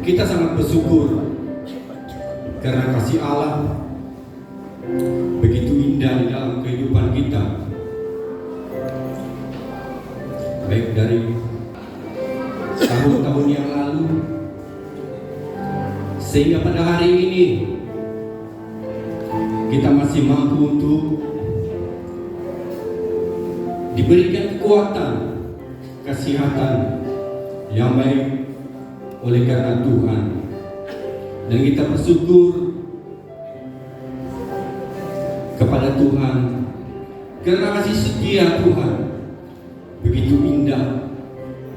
kita sangat bersyukur karena kasih Allah begitu indah di dalam kehidupan kita, baik dari tahun-tahun yang lalu sehingga pada hari ini kita masih mampu untuk diberikan kekuatan, kesehatan yang baik oleh karena Tuhan. Dan kita bersyukur kepada Tuhan karena kasih setia Tuhan begitu indah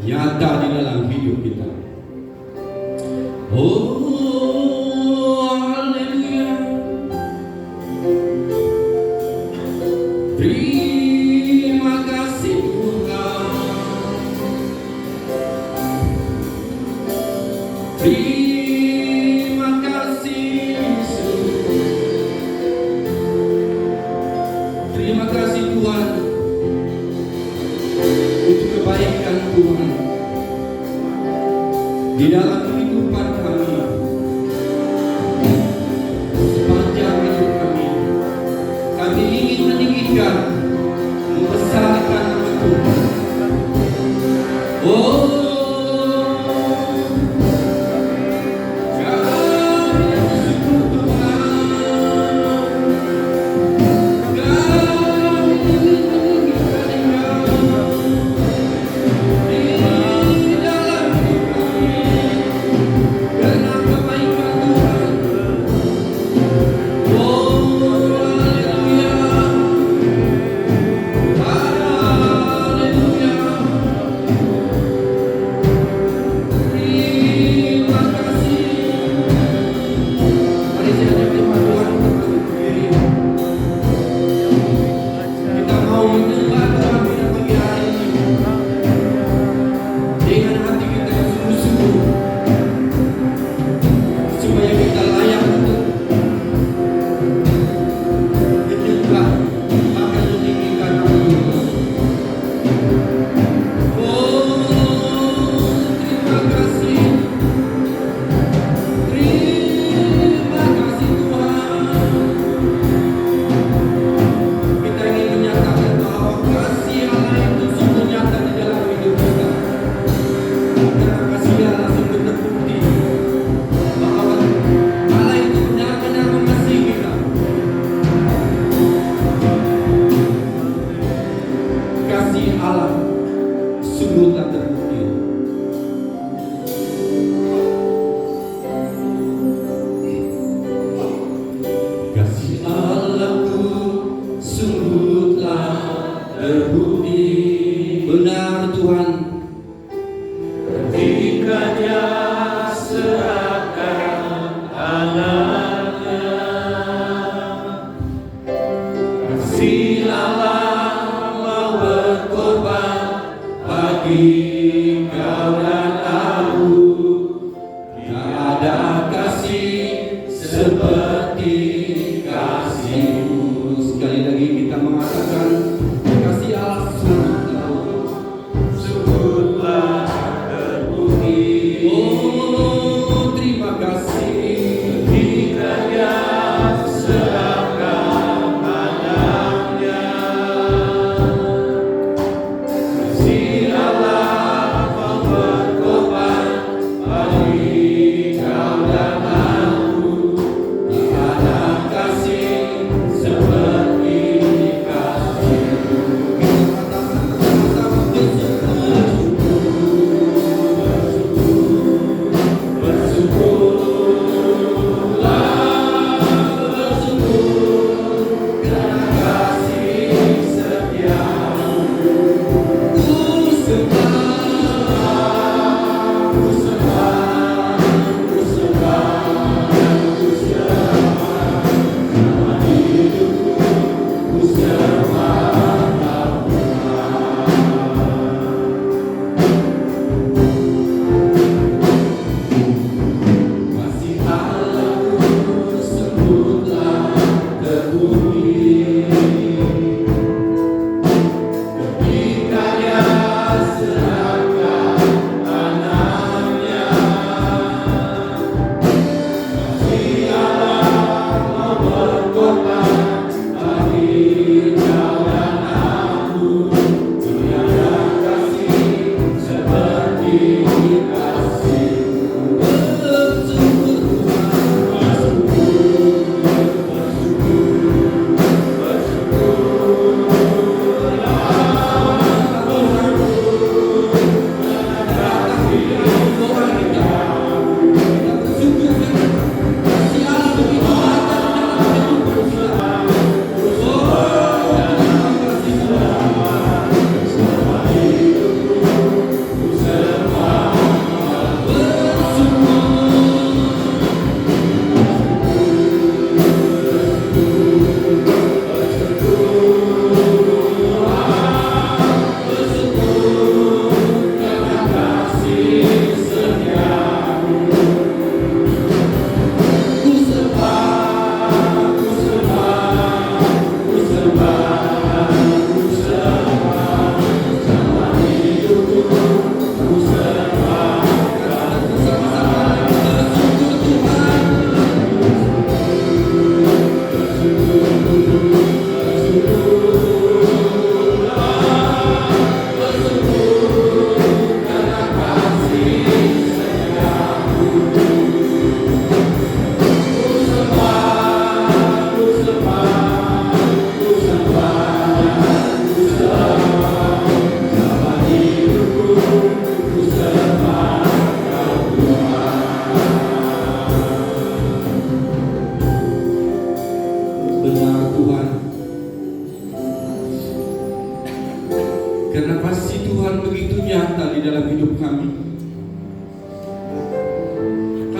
nyata di dalam hidup kita. Oh, haleluya. Terima kasih Tuhan. Terima kasih Yesus. Terima kasih Tuhan untuk kebaikan Tuhan di dalam kehidupan kami, sepanjang hidup kami. Kami ingin meninggikan, membesarkan nama Tuhan. Oh,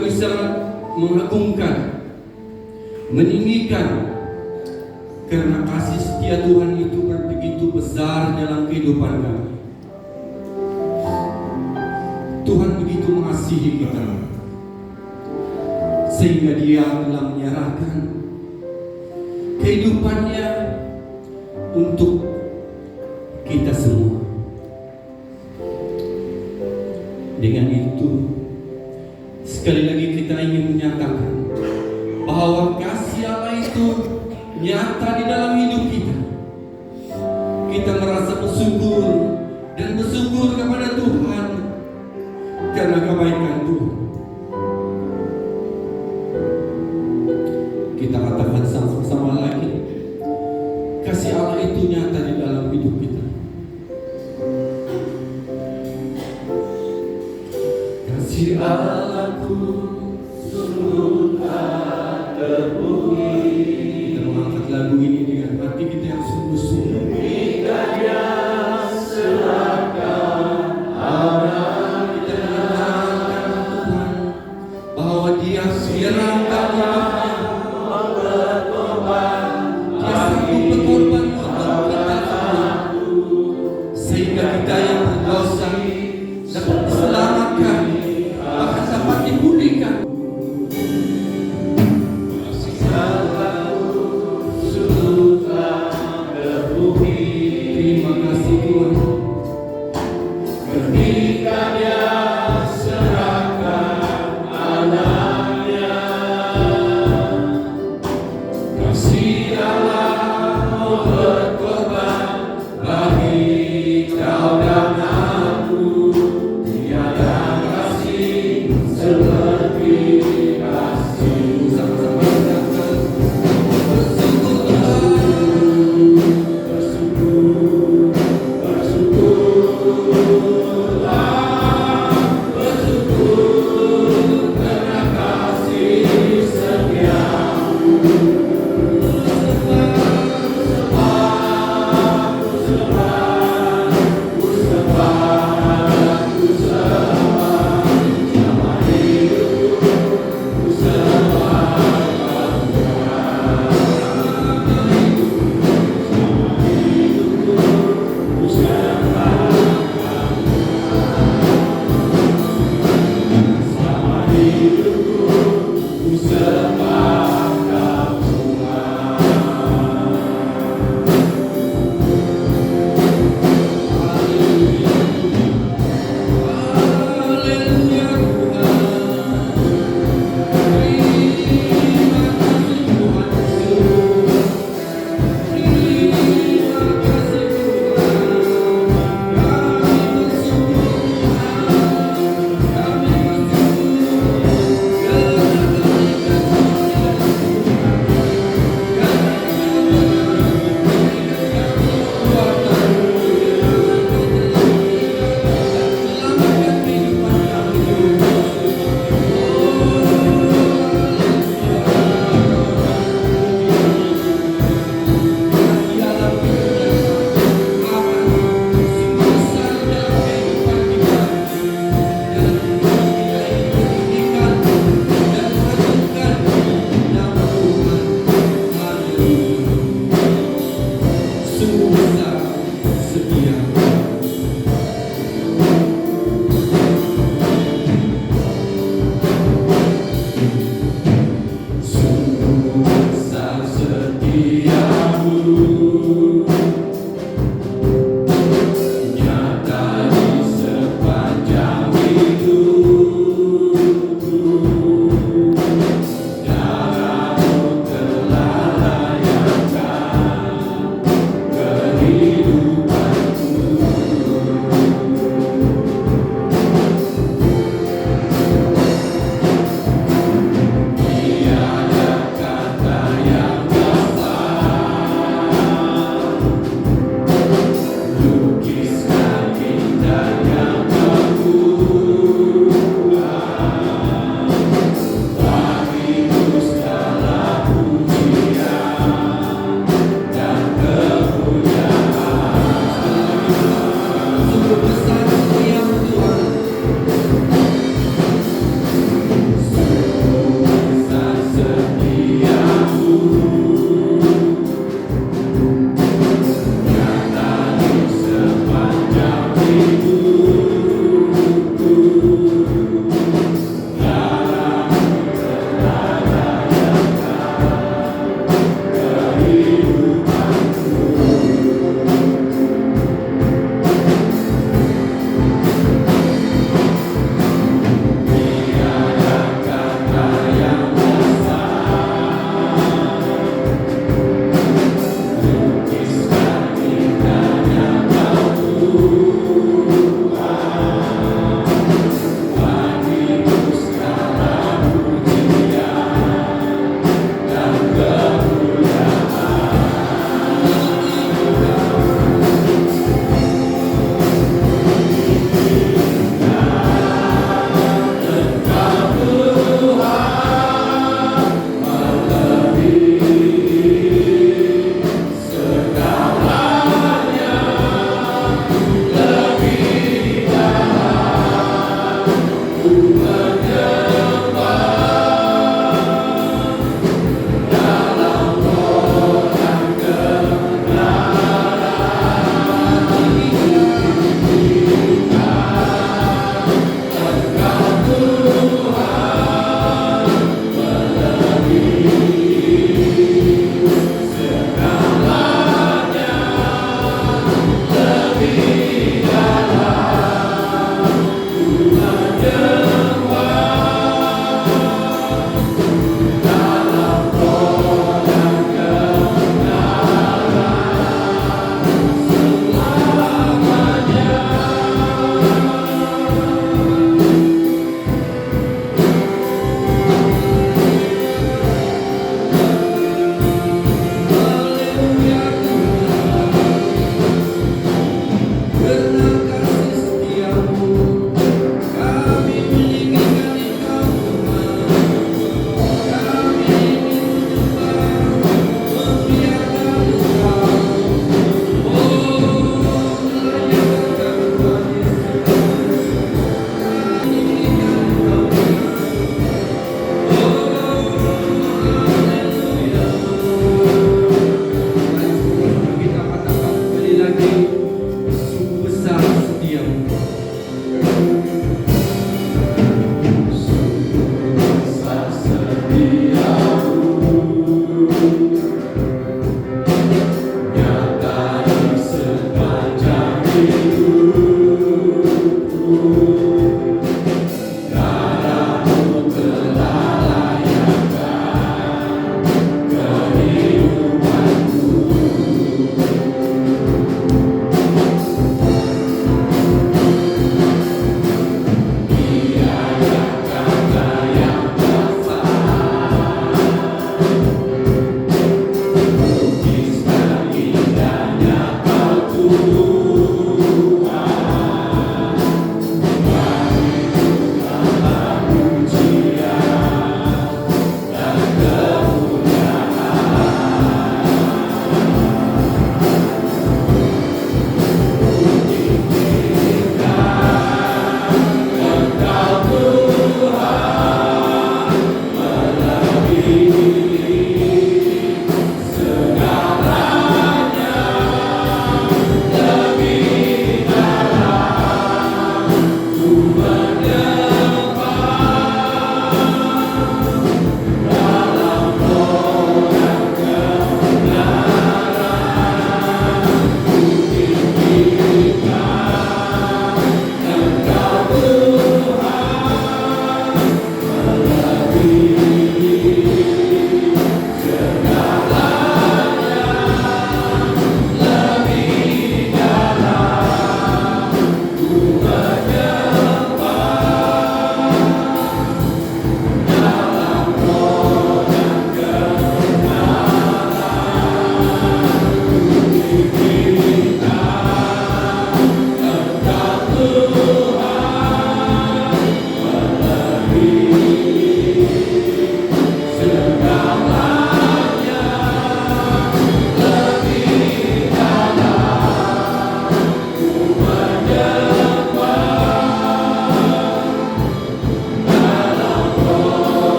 kami sangat mengagungkan, meninggikan, karena kasih setia Tuhan itu begitu besar dalam kehidupan kami. Tuhan begitu mengasihi kita, sehingga Dia telah menyerahkan kehidupannya untuk kita semua. Dengan itu, sekali lagi kita ingin menyatakan bahwa kasih Allah itu nyata di dalam hidup kita. Kita merasa bersyukur dan bersyukur kepada Tuhan karena kebaikan Tuhan. Kita katakan sama-sama lagi, kasih Allah itu nyata di dalam hidup kita. Kasih Allahku sungguh tak terpuji. Kita mengangkat lagu ini dengan hati kita yang sungguh-sungguh. Demikiannya serahkan Allah. Kita menyatakan Tuhan bahwa Dia serahkan hidupnya, Dia sanggup berkorban untuk kita semua, sehingga kita yang berdosa dapat diselamatkan, bahkan dapat dipulihkan. Kasih Allah sungguh tak terpuji.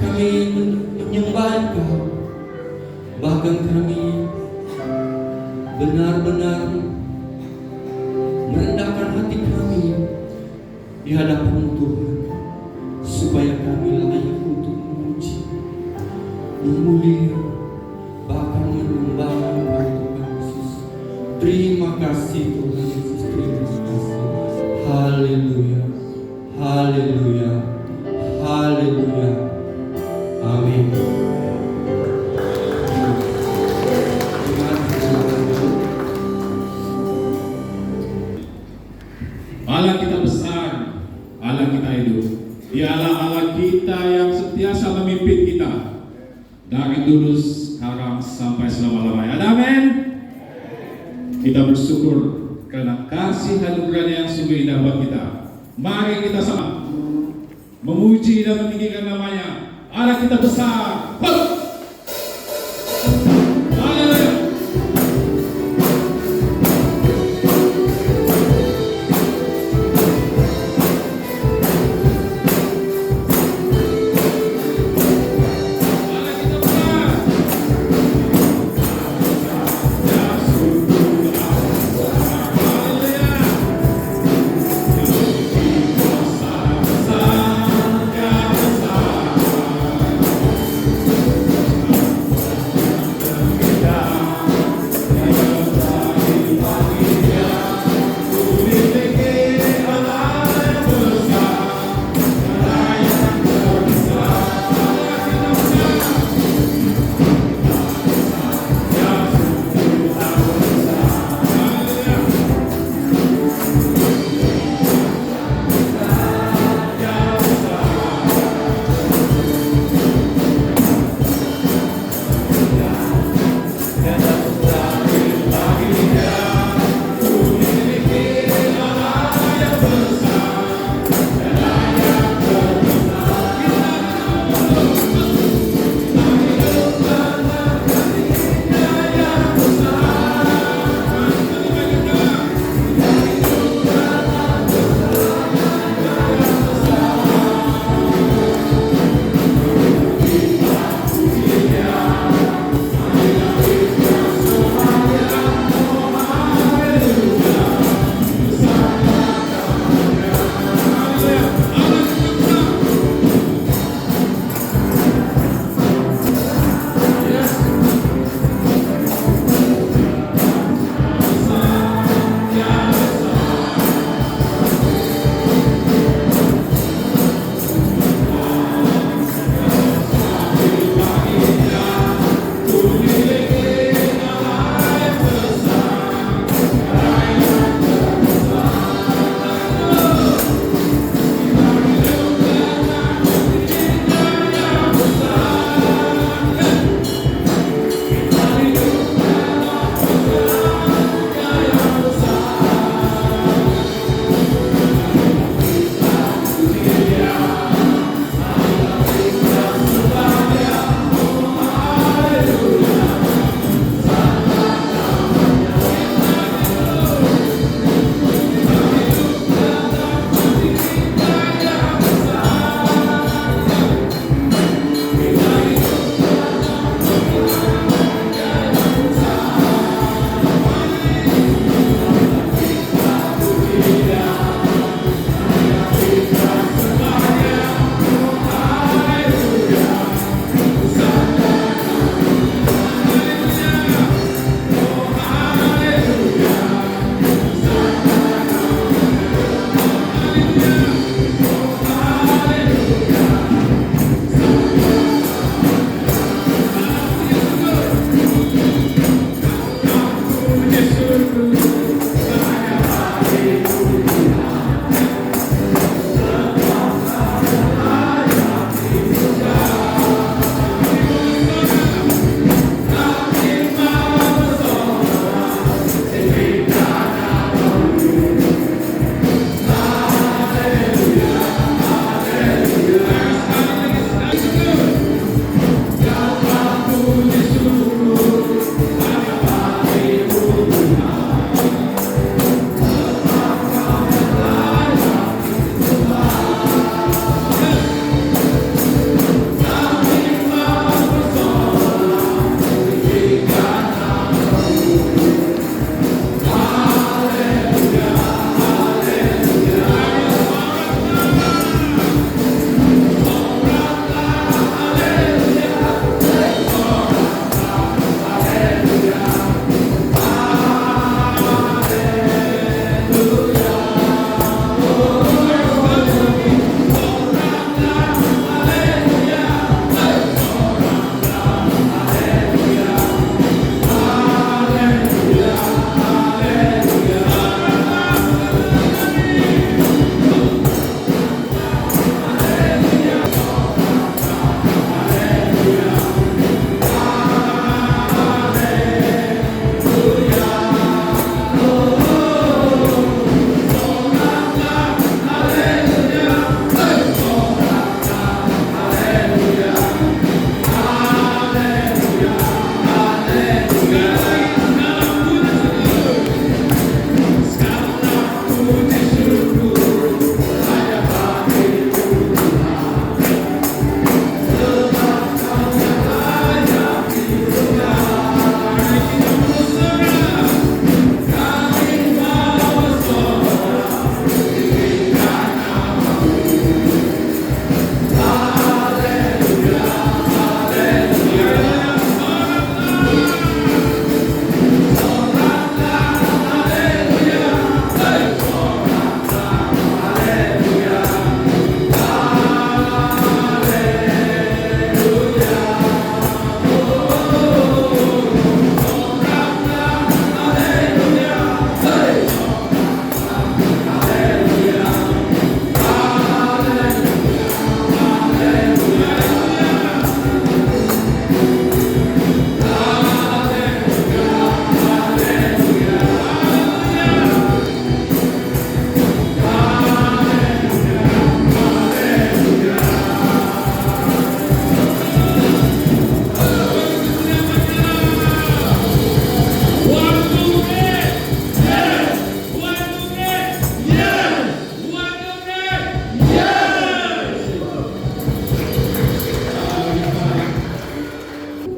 kami menyembah Engkau, bahkan kami benar-benar merendahkan hati kami di hadapan Tuhan, supaya kami layak untuk memuji, memulia, bahkan menyembah Engkau Tuhan Yesus. Terima kasih Tuhan Yesus, terima kasih. Haleluya, haleluya, haleluya. Amin. Allah kita besar, Allah kita hidup. Dialah Allah kita yang sentiasa memimpin kita dari dulu, sekarang, sampai selama-lamanya. Amin. Kita bersyukur karena kasih anugerahnya yang sungguh indah buat kita. Mari kita sama memuji dan meninggikan namanya. Allah kita besar. Haleluya.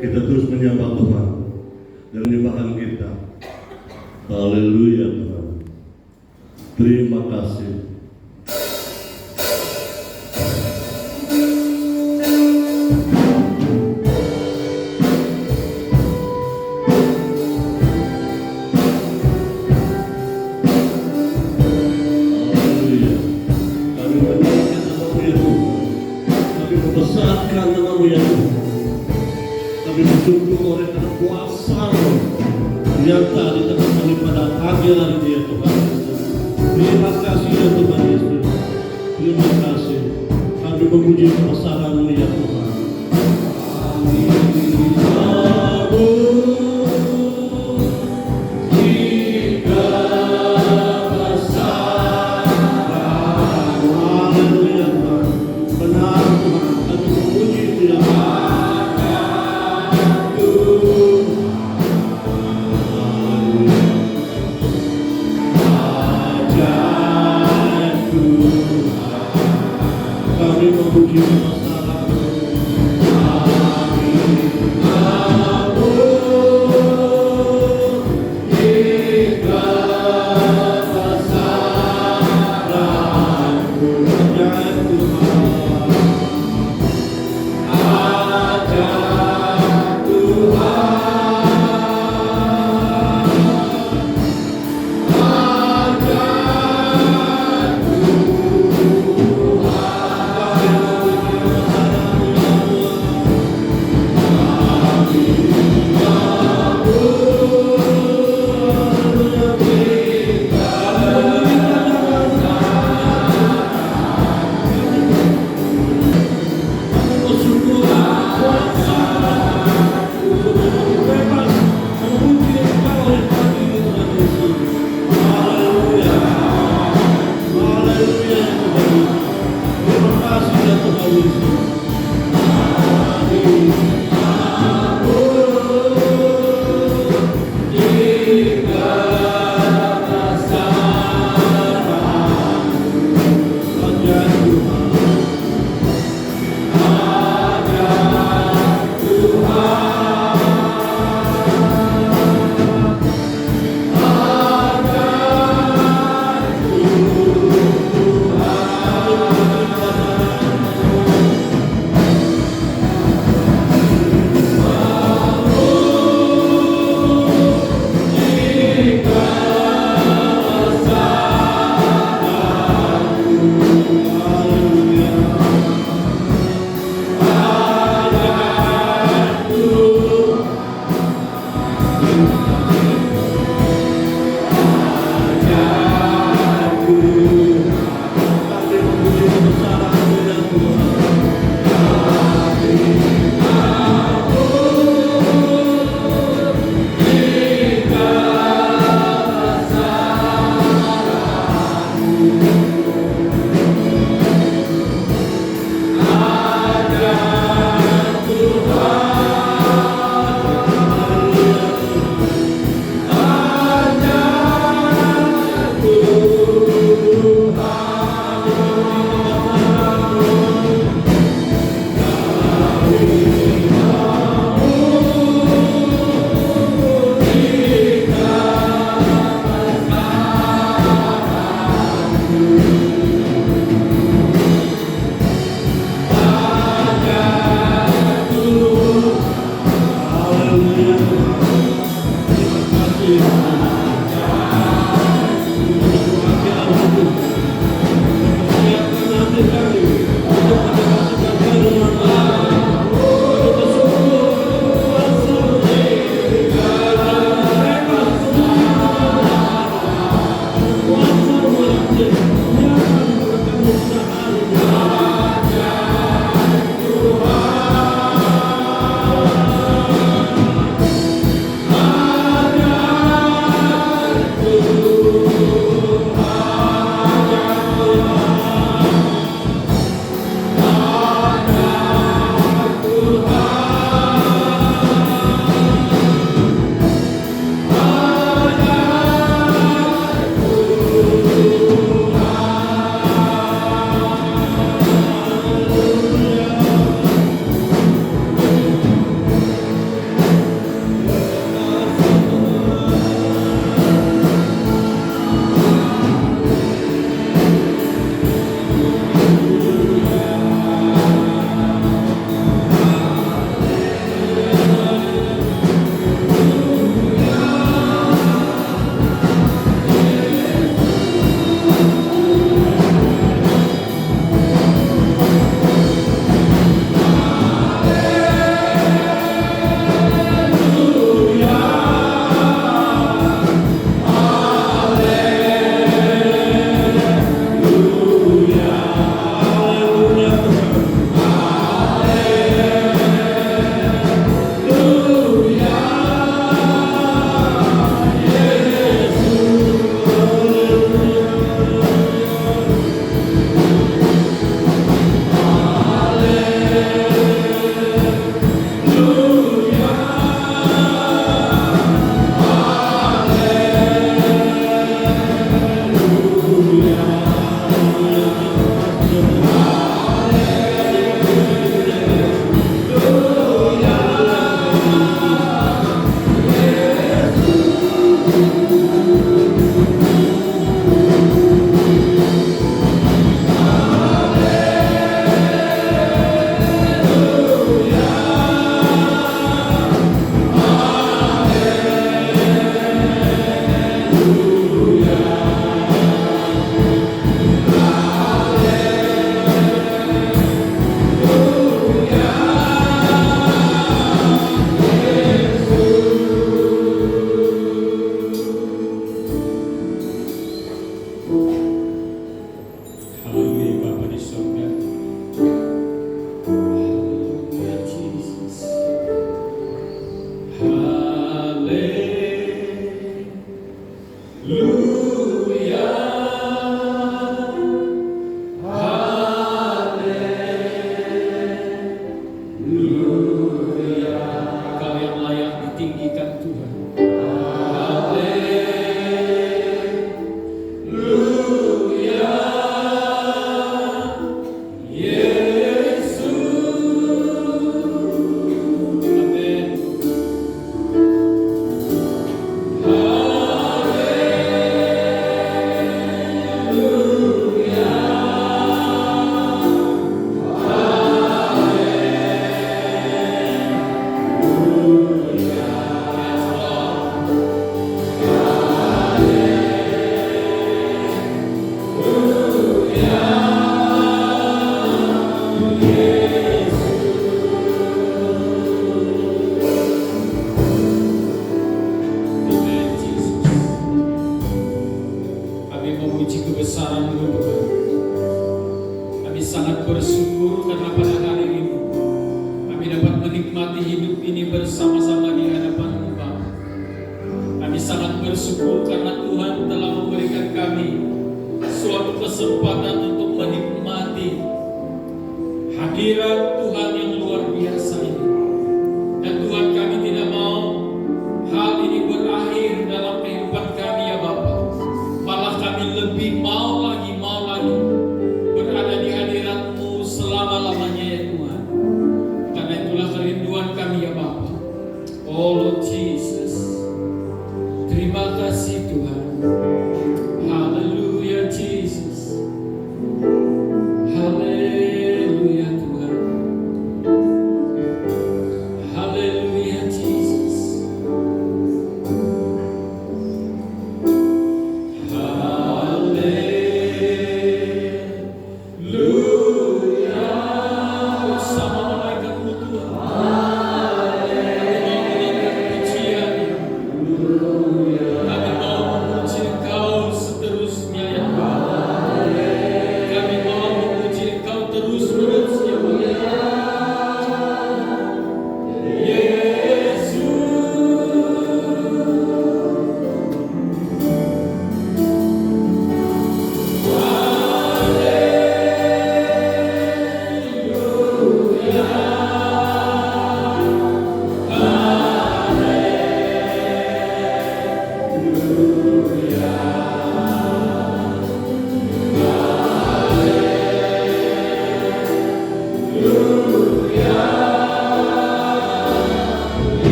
kita terus menyembah Tuhan dan menyembahan kita. Haleluya Tuhan. Terima kasih. Haleluya. Kami meninggikan nama-Mu ya Tuhan. Kami membesarkan nama-Mu ya Tuhan. Kami bersyukur oleh karena kuasa-Mu nyata di tengah kami pada pagi hari ini ya Tuhan. Terima kasih ya Tuhan Yesus. Terima kasih. Kami memuji kebesaran-Mu ya Tuhan. Haleluya Tuhan. Benar Tuhan. Kami memuji-Mu ya Kami memuji kebesaran-Mu.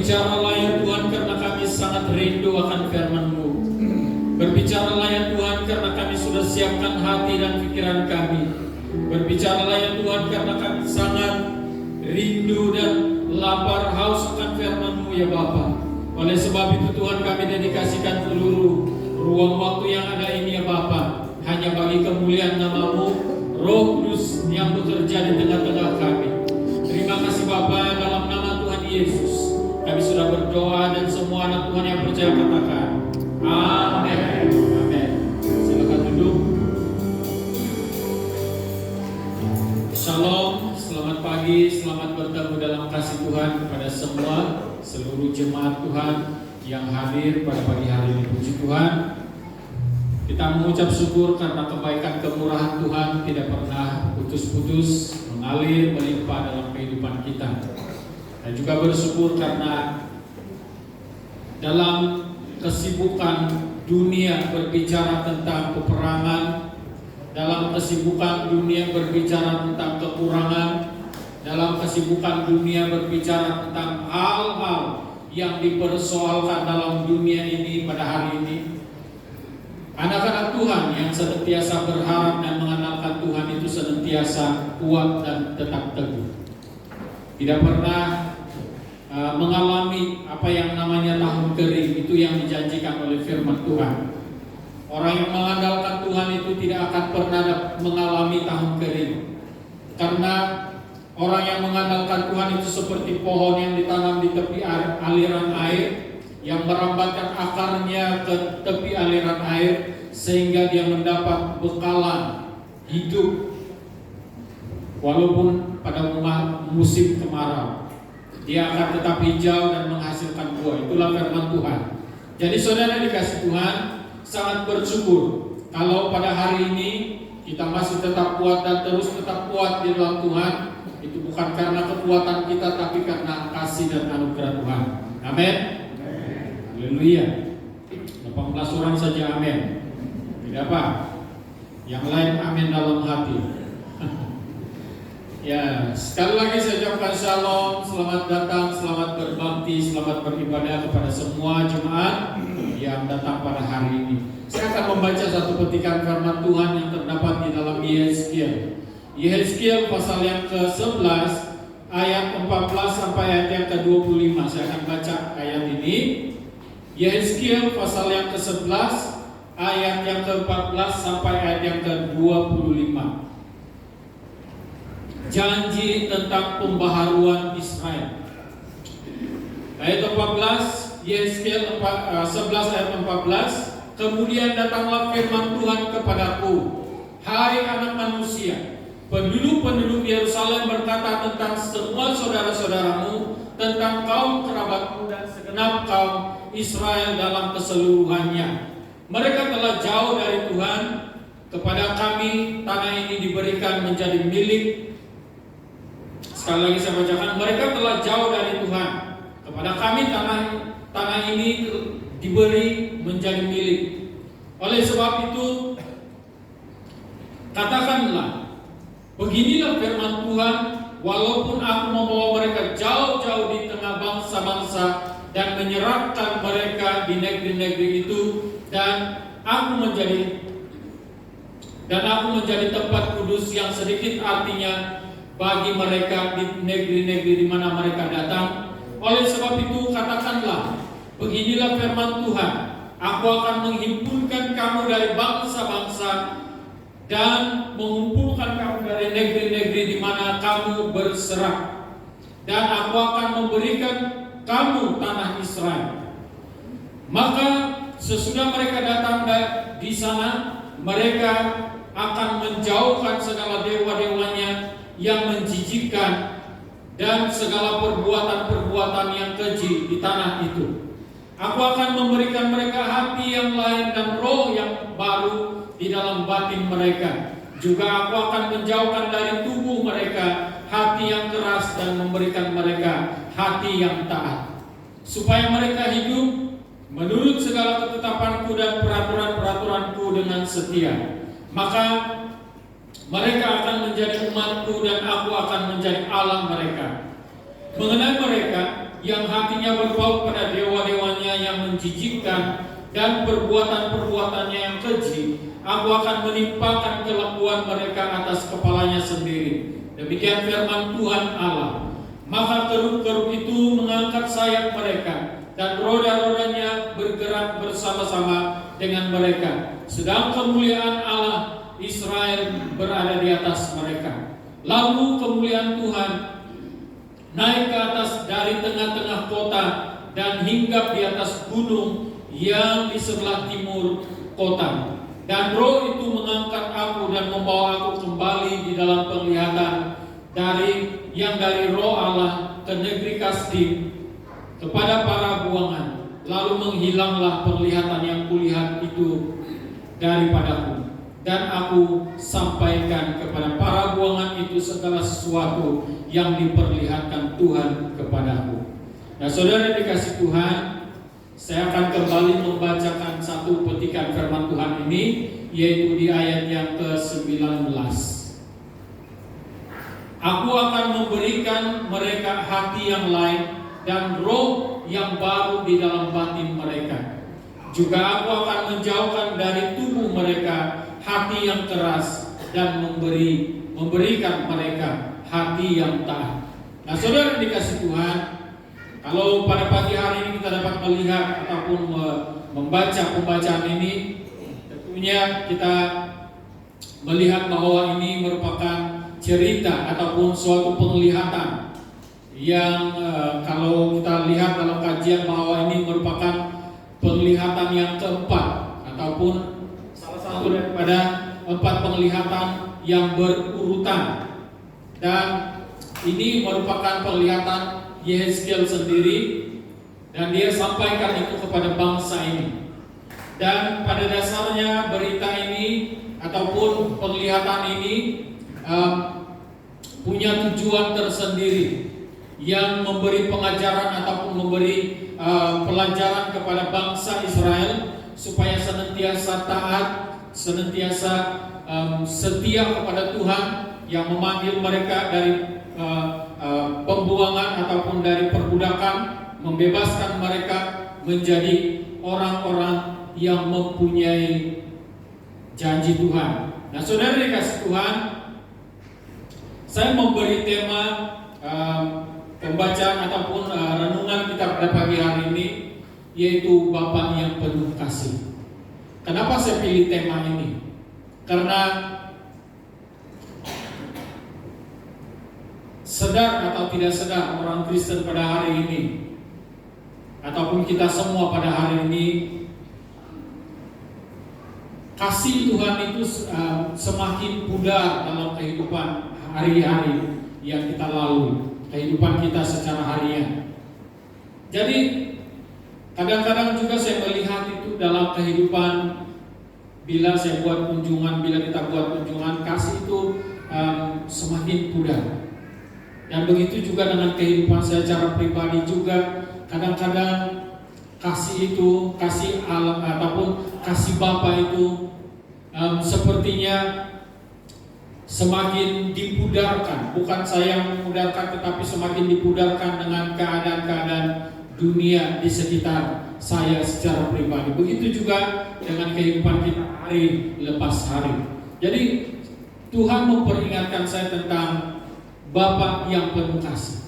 Berbicaralah ya Tuhan karena kami sangat rindu akan firman-Mu. Berbicaralah ya Tuhan karena kami sudah siapkan hati dan pikiran kami. Berbicaralah ya Tuhan karena kami sangat rindu dan lapar haus akan firman-Mu ya Bapa. Oleh sebab itu Tuhan kami dedikasikan seluruh ruang waktu yang ada ini ya Bapa, hanya bagi kemuliaan nama-Mu, Roh Kudus yang bekerja di tengah-tengah kami. Terima kasih Bapa, dalam nama Tuhan Yesus kami sudah berdoa dan semua anak Tuhan yang percaya katakan amin. kepada semua seluruh jemaat Tuhan yang hadir pada pagi hari ini. Puji Tuhan, kita mengucap syukur karena kebaikan kemurahan Tuhan tidak pernah putus-putus mengalir melimpah dalam kehidupan kita. Dan juga bersyukur karena dalam kesibukan dunia berbicara tentang peperangan, dalam kesibukan dunia berbicara tentang kekurangan, dalam kesibukan dunia berbicara tentang hal-hal yang dipersoalkan dalam dunia ini pada hari ini, anak-anak Tuhan yang senantiasa berharap dan mengandalkan Tuhan itu senantiasa kuat dan tetap teguh. Tidak pernah mengalami apa yang namanya tahun kering, itu yang dijanjikan oleh firman Tuhan. Orang yang mengandalkan Tuhan itu tidak akan pernah mengalami tahun kering, karena orang yang mengandalkan Tuhan itu seperti pohon yang ditanam di tepi aliran air, yang merambatkan akarnya ke tepi aliran air sehingga dia mendapat bekalan hidup walaupun pada musim kemarau. Dia akan tetap hijau dan menghasilkan buah. Itulah firman Tuhan. Jadi saudara dikasih Tuhan, sangat bersyukur kalau pada hari ini kita masih tetap kuat dan terus tetap kuat di dalam Tuhan. Itu bukan karena kekuatan kita, tapi karena kasih dan anugerah Tuhan. Amin. Haleluya. 18 orang saja amin. Tidak apa? Yang lain amin dalam hati. Ya, sekali lagi saya ucapkan shalom, selamat datang, selamat berbakti, selamat beribadah kepada semua jemaat yang datang pada hari ini. Saya akan membaca satu petikan firman Tuhan yang terdapat di dalam Yehezkiel. Yehezkiel pasal yang ke-11 ayat 14 sampai ayat yang ke-25. Saya akan baca ayat ini. Yehezkiel pasal yang ke-11 ayat yang ke-14 sampai ayat yang ke-25. Janji tentang pembaharuan Israel. Ayat 14, Yehezkiel 11 ayat 14. Kemudian datanglah firman Tuhan kepadaku, hai anak manusia, penduduk-penduduk Yerusalem berkata tentang semua saudara-saudaramu, tentang kaum kerabatmu dan segenap kaum Israel dalam keseluruhannya. Mereka telah jauh dari Tuhan, kepada kami tanah ini diberikan menjadi milik. Sekali lagi saya bacakan, mereka telah jauh dari Tuhan, kepada kami tanah ini diberi menjadi milik. Oleh sebab itu, katakanlah, beginilah firman Tuhan, walaupun aku membawa mereka jauh-jauh di tengah bangsa-bangsa dan menyerahkan mereka di negeri-negeri itu, dan aku menjadi tempat kudus yang sedikit artinya bagi mereka di negeri-negeri di mana mereka datang. Oleh sebab itu katakanlah, beginilah firman Tuhan, aku akan menghimpunkan kamu dari bangsa-bangsa dan mengumpulkan kamu dari negeri-negeri di mana kamu berserak, dan aku akan memberikan kamu tanah Israel. Maka sesudah mereka datang di sana, mereka akan menjauhkan segala dewa-dewanya yang menjijikkan dan segala perbuatan-perbuatan yang keji di tanah itu. Aku akan memberikan mereka hati yang lain dan roh yang baru di dalam batin mereka. Juga aku akan menjauhkan dari tubuh mereka hati yang keras dan memberikan mereka hati yang taat, supaya mereka hidup menurut segala ketetapanku dan peraturan-peraturanku dengan setia. Maka mereka akan menjadi umatku dan aku akan menjadi Allah mereka. Mengenai mereka yang hatinya berpaut pada dewa-dewanya yang menjijikkan dan perbuatan-perbuatannya yang keji, aku akan menimpakan kelakuan mereka atas kepalanya sendiri. Demikian firman Tuhan Allah. Maka kerub-kerub itu mengangkat sayap mereka, dan roda-rodanya bergerak bersama-sama dengan mereka, sedang kemuliaan Allah Israel berada di atas mereka. Lalu kemuliaan Tuhan naik ke atas dari tengah-tengah kota dan hinggap di atas gunung yang di sebelah timur kota. Dan roh itu mengangkat aku dan membawa aku kembali di dalam penglihatan dari roh Allah ke negeri Kasdim kepada para buangan, lalu menghilanglah penglihatan yang kulihat itu daripadaku, dan aku sampaikan kepada para buangan itu segala sesuatu yang diperlihatkan Tuhan kepadaku. Nah, saudara dikasih Tuhan, saya akan kembali membacakan satu petikan firman Tuhan ini, yaitu di ayat yang ke-19. Aku akan memberikan mereka hati yang lain dan roh yang baru di dalam batin mereka. Juga aku akan menjauhkan dari tubuh mereka hati yang keras dan memberikan mereka hati yang taat. Nah, saudara dikasih Tuhan, kalau pada pagi hari ini kita dapat melihat ataupun membaca pembacaan ini, tentunya kita melihat bahwa ini merupakan cerita ataupun suatu penglihatan yang kalau kita lihat dalam kajian bahwa ini merupakan penglihatan yang keempat ataupun salah satu daripada 4 penglihatan yang berurutan, dan ini merupakan penglihatan Yehezkiel sendiri, dan dia sampaikan itu kepada bangsa ini. Dan pada dasarnya berita ini ataupun penglihatan ini punya tujuan tersendiri yang memberi pengajaran ataupun memberi pelajaran kepada bangsa Israel supaya senantiasa taat, senantiasa setia kepada Tuhan yang memanggil mereka dari pembuangan ataupun dari perbudakan, membebaskan mereka menjadi orang-orang yang mempunyai janji Tuhan. Nah, saudara dikasih Tuhan, saya memberi tema pembacaan ataupun renungan kita pada pagi hari ini, yaitu Bapa yang penuh kasih. Kenapa saya pilih tema ini? Karena sadar atau tidak sadar orang Kristen pada hari ini, ataupun kita semua pada hari ini, kasih Tuhan itu semakin pudar dalam kehidupan hari-hari yang kita lalui, kehidupan kita secara harian. Jadi kadang-kadang juga saya melihat itu dalam kehidupan, bila saya buat kunjungan, bila kita buat kunjungan, kasih itu semakin pudar. Dan begitu juga dengan kehidupan saya secara pribadi juga, kadang-kadang kasih itu, kasih Allah ataupun kasih Bapa itu sepertinya semakin dipudarkan. Bukan saya yang memudarkan, tetapi semakin dipudarkan dengan keadaan-keadaan dunia di sekitar saya secara pribadi. Begitu juga dengan kehidupan kita hari lepas hari. Jadi Tuhan memperingatkan saya tentang Bapa yang penuh kasih.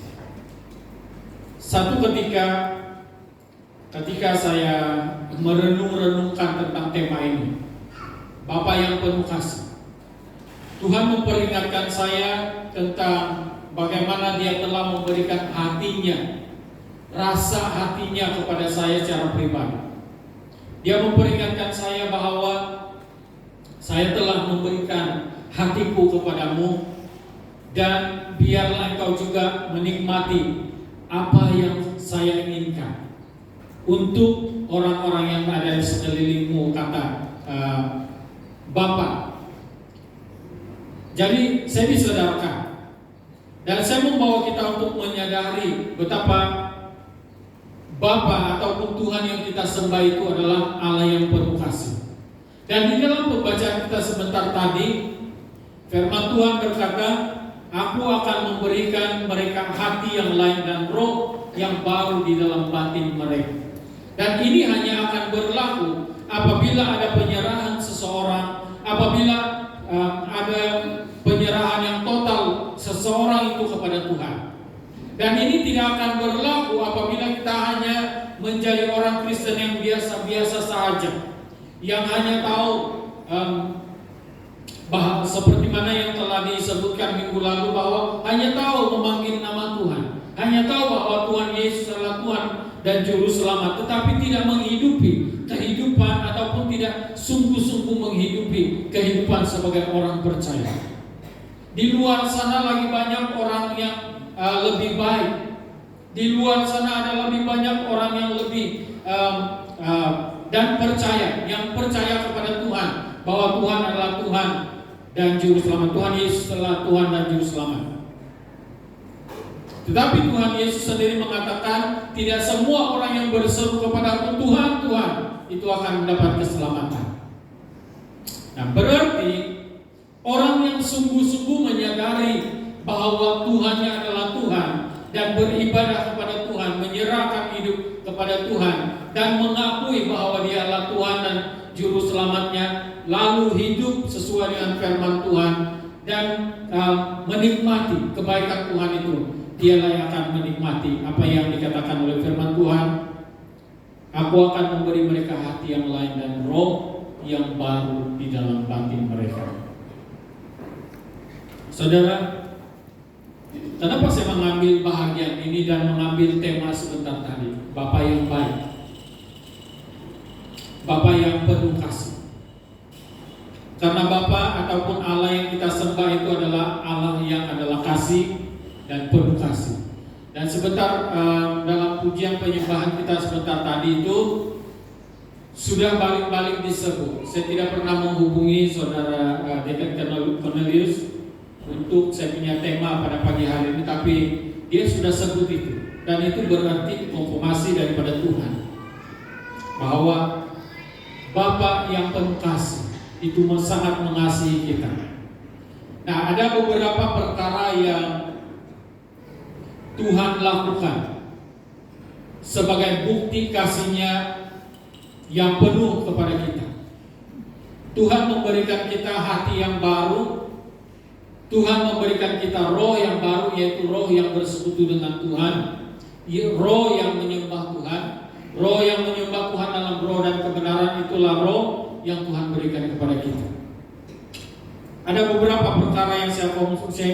Satu ketika saya merenung-renungkan tentang tema ini, Bapa yang penuh kasih, Tuhan memperingatkan saya tentang bagaimana Dia telah memberikan hatinya, rasa hatinya kepada saya secara pribadi. Dia memperingatkan saya bahwa saya telah memberikan hatiku kepadamu, dan biarlah engkau juga menikmati apa yang saya inginkan untuk orang-orang yang ada di sekelilingmu, kata Bapa. Jadi saya disadarkan, dan saya membawa kita untuk menyadari betapa Bapa ataupun Tuhan yang kita sembah itu adalah Allah yang penuh kasih. Dan di dalam pembacaan kita sebentar tadi, firman Tuhan berkata, aku akan memberikan mereka hati yang lain dan roh yang baru di dalam batin mereka. Dan ini hanya akan berlaku apabila ada penyerahan seseorang, apabila ada penyerahan yang total seseorang itu kepada Tuhan. Dan ini tidak akan berlaku apabila kita hanya menjadi orang Kristen yang biasa-biasa saja, yang hanya tahu seperti mana yang telah disebutkan minggu lalu, bahwa hanya tahu memanggil nama Tuhan, hanya tahu bahwa Tuhan Yesus adalah Tuhan dan Juru Selamat, tetapi tidak menghidupi kehidupan ataupun tidak sungguh-sungguh menghidupi kehidupan sebagai orang percaya. Di luar sana lagi banyak orang yang lebih baik, Di luar sana ada lebih banyak orang yang lebih dan yang percaya kepada Tuhan, bahwa Tuhan adalah Tuhan dan Juru Selamat. Tuhan Yesus adalah Tuhan dan Juru Selamat. Tetapi Tuhan Yesus sendiri mengatakan, tidak semua orang yang berseru kepada Tuhan, Tuhan, itu akan mendapat keselamatan. Nah, berarti orang yang sungguh-sungguh menyadari bahwa Tuhannya adalah Tuhan dan beribadah kepada Tuhan, menyerahkan hidup kepada Tuhan dan mengakui bahwa Dia adalah Tuhan dan Juru Selamatnya, lalu hidup sesuai dengan firman Tuhan dan menikmati kebaikan Tuhan itu, dialah yang akan menikmati apa yang dikatakan oleh firman Tuhan. Aku akan memberi mereka hati yang lain dan roh yang baru di dalam batin mereka. Saudara, kenapa saya mengambil bahagian ini dan mengambil tema sebentar tadi? Bapa yang baik, Bapa yang penuh kasih. Karena Bapa ataupun Allah yang kita sembah itu adalah Allah yang adalah kasih dan penuh kasih. Dan sebentar dalam pujian penyembahan kita sebentar tadi itu sudah balik-balik disebut. Saya tidak pernah menghubungi saudara Dekan Cornelius untuk saya punya tema pada pagi hari ini, tapi dia sudah sebut itu, dan itu berarti konfirmasi daripada Tuhan bahwa Bapa yang penuh kasih itu sangat mengasihi kita. Nah, ada beberapa perkara yang Tuhan lakukan sebagai bukti kasih-Nya yang penuh kepada kita. Tuhan memberikan kita hati yang baru. Tuhan memberikan kita roh yang baru, yaitu roh yang bersekutu dengan Tuhan, roh yang menyembah Tuhan. Roh yang menyembah Tuhan dalam roh dan kebenaran, itulah roh yang Tuhan berikan kepada kita. Ada beberapa perkara yang saya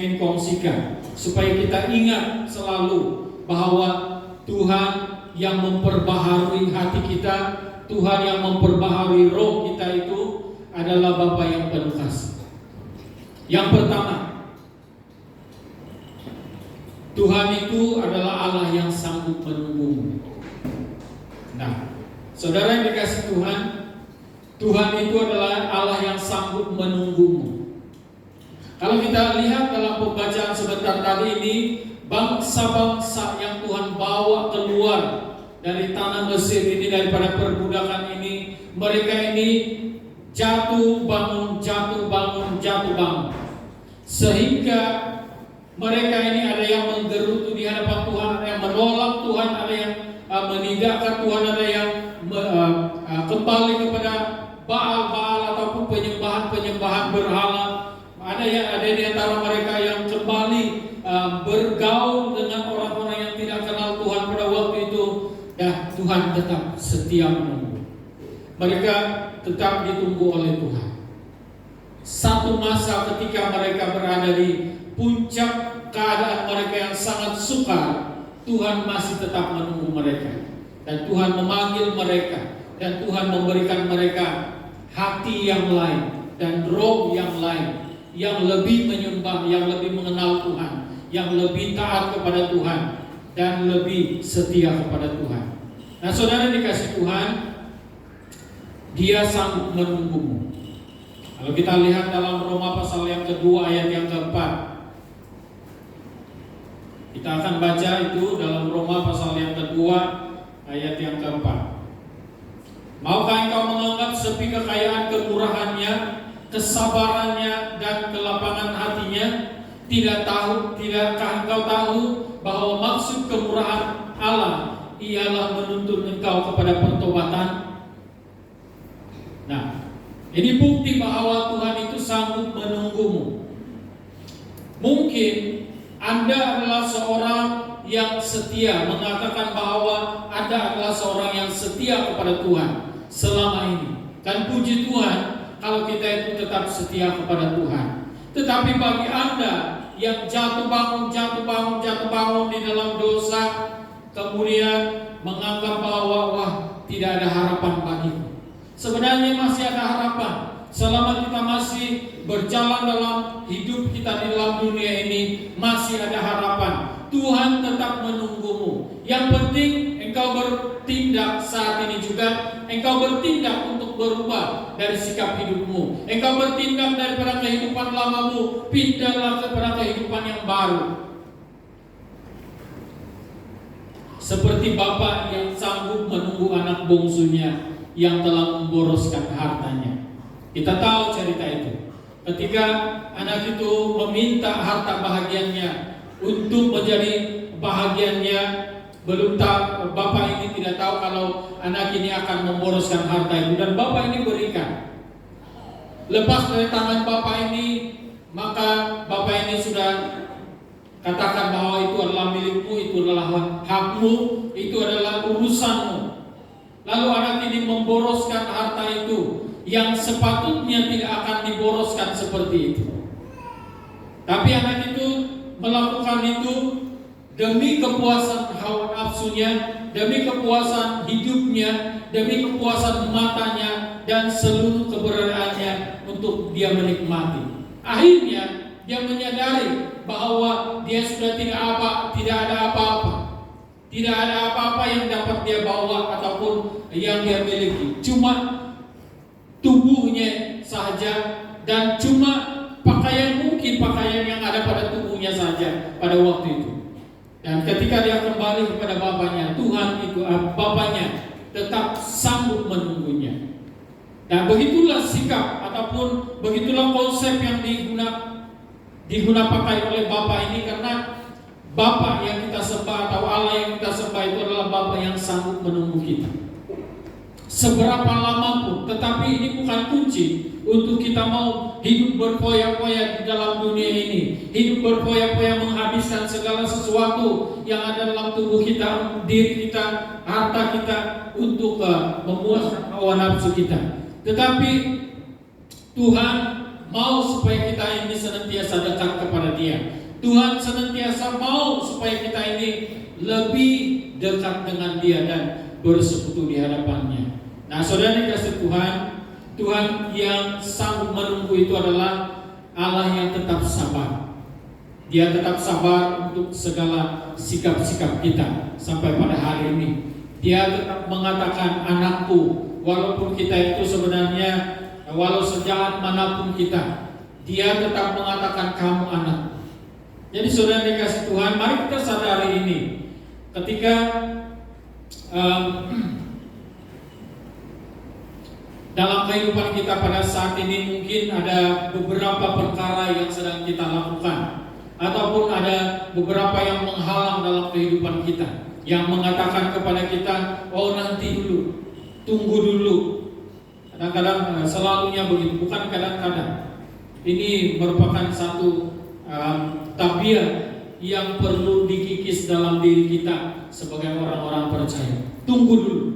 ingin kongsikan supaya kita ingat selalu bahwa Tuhan yang memperbaharui hati kita, Tuhan yang memperbaharui roh kita itu adalah Bapa yang penuh kasih. Yang pertama, Tuhan itu adalah Allah yang sanggup menunggumu. Nah, saudara yang dikasih Tuhan, Tuhan itu adalah Allah yang sanggup menunggumu. Kalau kita lihat dalam pembacaan sebentar tadi ini, bangsa-bangsa yang Tuhan bawa keluar dari tanah Mesir ini, daripada perbudakan ini, mereka ini jatuh bangun, sehingga mereka ini ada yang menggerutu di hadapan Tuhan, ada yang menolak Tuhan, ada yang meninggalkan Tuhan, ada yang kembali kepada Baal-Baal ataupun penyembahan berhala. Ada di antara mereka yang kembali bergaul dengan orang-orang yang tidak kenal Tuhan pada waktu itu. Dan Tuhan tetap setia menunggu. Mereka tetap ditunggu oleh Tuhan. Satu masa ketika mereka berada di puncak keadaan mereka yang sangat sukar, Tuhan masih tetap menunggu mereka. Dan Tuhan memanggil mereka. Dan Tuhan memberikan mereka hati yang lain dan roh yang lain, yang lebih menyembah, yang lebih mengenal Tuhan, yang lebih taat kepada Tuhan, dan lebih setia kepada Tuhan. Nah, saudara dikasih Tuhan, Dia sanggup menunggumu. Kalau kita lihat dalam Roma pasal yang kedua ayat yang keempat, kita akan baca itu dalam Roma pasal yang kedua ayat yang keempat. Maukah engkau menganggap sepi kekayaan kemurahannya, kesabarannya, dan kelapangan hatinya? Tidakkah engkau tahu bahwa maksud kemurahan Allah ialah menuntun engkau kepada pertobatan? Nah, ini bukti bahwa Tuhan itu sanggup menunggumu. Mungkin Anda adalah seorang yang setia, mengatakan bahwa Anda adalah seorang yang setia kepada Tuhan selama ini. Dan puji Tuhan kalau kita itu tetap setia kepada Tuhan. Tetapi bagi Anda yang jatuh bangun di dalam dosa, kemudian menganggap bahwa tidak ada harapan bagiku. Sebenarnya masih ada harapan. Selama kita masih berjalan dalam hidup kita di dalam dunia ini, masih ada harapan. Tuhan tetap menunggumu. Yang penting engkau bertindak saat ini juga. Engkau bertindak untuk berubah dari sikap hidupmu. Engkau bertindak daripada kehidupan lamamu, pindahlah kepada kehidupan yang baru. Seperti bapa yang sanggup menunggu anak bungsunya yang telah memboroskan hartanya. Kita tahu cerita itu. Ketika anak itu meminta harta bahagiannya untuk menjadi bahagiannya, belum tahu, bapak ini tidak tahu kalau anak ini akan memboroskan harta itu, dan bapak ini berikan. Lepas dari tangan bapak ini, maka bapak ini sudah katakan bahwa itu adalah milikmu, itu adalah hakmu, itu adalah urusanmu. Lalu anak ini memboroskan harta itu yang sepatutnya tidak akan diboroskan seperti itu. Tapi anak itu melakukan itu demi kepuasan hawa nafsunya, demi kepuasan hidupnya, demi kepuasan matanya dan seluruh keberadaannya untuk dia menikmati. Akhirnya dia menyadari bahwa dia sudah tidak ada apa-apa. Tidak ada apa-apa yang dapat dia bawa ataupun yang dia miliki. Cuma tubuhnya saja dan cuma pakaian yang ada pada tubuhnya saja pada waktu itu. Dan ketika dia kembali kepada bapaknya, bapaknya tetap sanggup menunggunya. Dan begitulah sikap ataupun begitulah konsep yang diguna pakai oleh bapak ini, karena Bapa yang kita sembah atau Allah yang kita sembah itu adalah Bapa yang sanggup menunggu kita seberapa lama pun. Tetapi ini bukan kunci untuk kita mau hidup berfoya-foya di dalam dunia ini, hidup berfoya-foya menghabiskan segala sesuatu yang ada dalam tubuh kita, diri kita, harta kita untuk memuaskan hawa nafsu kita. Tetapi Tuhan mau supaya kita ini senantiasa dekat kepada Dia. Tuhan senantiasa mau supaya kita ini lebih dekat dengan Dia dan bersekutu di hadapannya. Nah, saudara dikasih Tuhan, Tuhan yang sanggup menunggu itu adalah Allah yang tetap sabar. Dia tetap sabar untuk segala sikap-sikap kita sampai pada hari ini. Dia tetap mengatakan, anakku, walaupun kita itu sebenarnya walau sejahat manapun kita, Dia tetap mengatakan kamu anak. Jadi saudara dikasih Tuhan, mari kita sadari ini. Ketika dalam kehidupan kita pada saat ini mungkin ada beberapa perkara yang sedang kita lakukan, ataupun ada beberapa yang menghalang dalam kehidupan kita, yang mengatakan kepada kita, oh nanti dulu, tunggu dulu. Kadang-kadang selalunya begitu, bukan kadang-kadang. Ini merupakan satu tabiat yang perlu dikikis dalam diri kita sebagai orang-orang percaya. Tunggu dulu.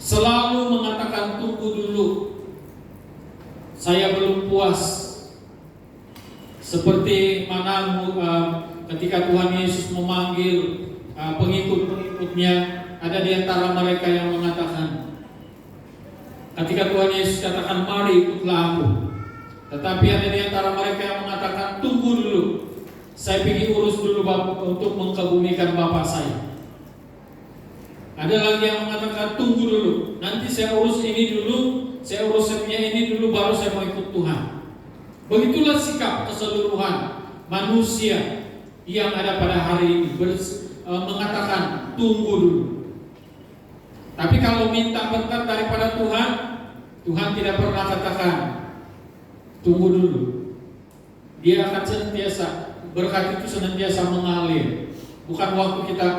Selalu mengatakan tunggu dulu. Saya belum puas. Seperti mana ketika Tuhan Yesus memanggil pengikut-pengikutnya, ada di antara mereka yang mengatakan, ketika Tuhan Yesus katakan mari ikutlah aku. Tetapi ada di antara mereka yang mengatakan tunggu dulu, saya pergi urus dulu untuk mengkebumikan Bapa saya. Ada lagi yang mengatakan tunggu dulu, nanti saya urus ini dulu, saya urus ini dulu, baru saya mau ikut Tuhan. Begitulah sikap keseluruhan manusia yang ada pada hari ini, mengatakan tunggu dulu. Tapi kalau minta berkat daripada Tuhan, Tuhan tidak pernah katakan tunggu dulu. Dia akan senantiasa, berkat itu senantiasa mengalir. Bukan waktu kita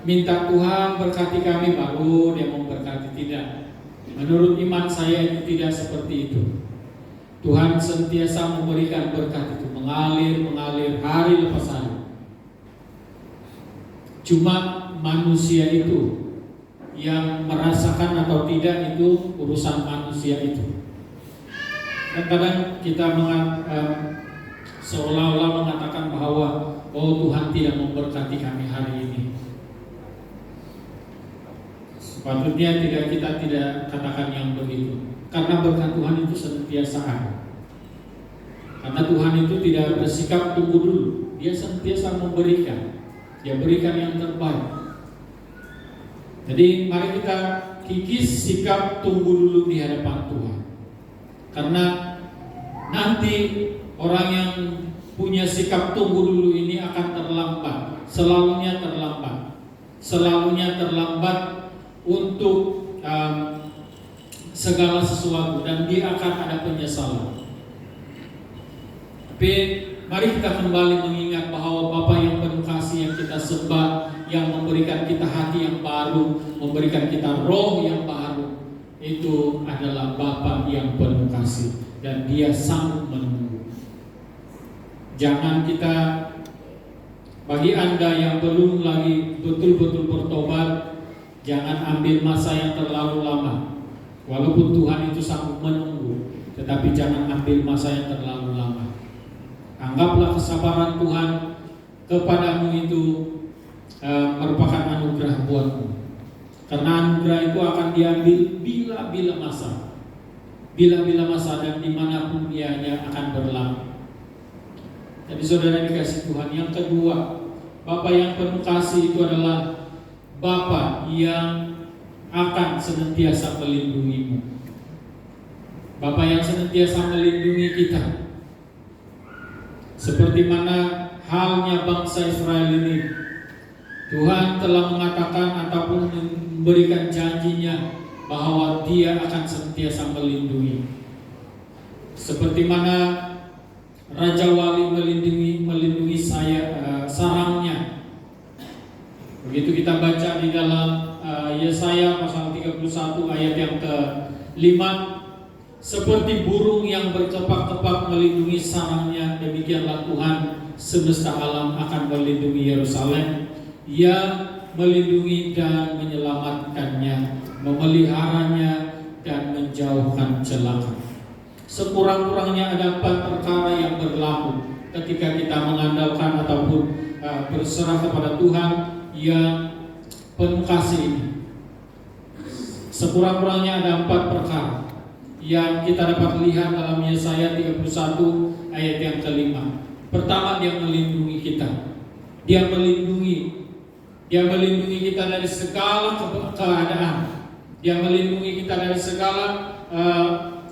minta Tuhan berkati kami baru Dia memberkati, tidak. Menurut iman saya itu tidak seperti itu. Tuhan senantiasa memberikan berkat itu, mengalir hari lepas hari. Cuma manusia itu yang merasakan atau tidak, itu urusan manusia itu. Kadang kita seolah-olah mengatakan bahwa oh Tuhan tidak memberkati kami hari ini. Sepatutnya kita tidak katakan yang begitu, karena berkat Tuhan itu senantiasa ada. Karena Tuhan itu tidak bersikap tunggu dulu. dia senantiasa memberikan. Dia berikan yang terbaik. Jadi mari kita kikis sikap tunggu dulu di hadapan Tuhan. Karena nanti orang yang punya sikap tunggu dulu ini akan terlambat. Selalunya terlambat. Selalunya terlambat untuk segala sesuatu, dan dia akan ada penyesalan. Tapi mari kita kembali mengingat bahwa Bapa yang penuh kasih yang kita sembah, yang memberikan kita hati yang baru, memberikan kita roh yang baru, itu adalah Bapa yang penuh kasih, dan Dia sanggup menunggu. Jangan kita, bagi Anda yang belum lagi betul-betul bertobat, jangan ambil masa yang terlalu lama. Walaupun Tuhan itu sanggup menunggu, tetapi jangan ambil masa yang terlalu lama. Anggaplah kesabaran Tuhan kepadamu itu merupakan anugerah buatmu. Karena anugerah itu akan diambil bila-bila masa. Bila-bila masa, dan dimanapun ianya akan berlaku. Jadi saudara dikasih Tuhan, yang kedua, Bapa yang penuh kasih itu adalah Bapa yang akan senantiasa melindungimu. Bapa yang senantiasa melindungi kita. Seperti mana halnya bangsa Israel ini, Tuhan telah mengatakan ataupun memberikan janjinya bahwa Dia akan senantiasa melindungi. Seperti mana Raja Wali melindungi sarangnya. Begitu kita baca di dalam Yesaya pasal 31 ayat yang ke-5, seperti burung yang berkepak-kepak melindungi sarangnya, demikianlah Tuhan semesta alam akan melindungi Yerusalem, yang melindungi dan menyelamatkannya, memeliharanya dan menjauhkan celaka. Sekurang-kurangnya ada 4 perkara yang berlaku ketika kita mengandalkan ataupun berserah kepada Tuhan yang penuh kasih ini. Sekurang-kurangnya ada 4 perkara yang kita dapat lihat dalam Yesaya 31 ayat yang ke-5. Pertama, Dia melindungi kita. Dia melindungi kita dari segala keadaan. Dia melindungi kita dari segala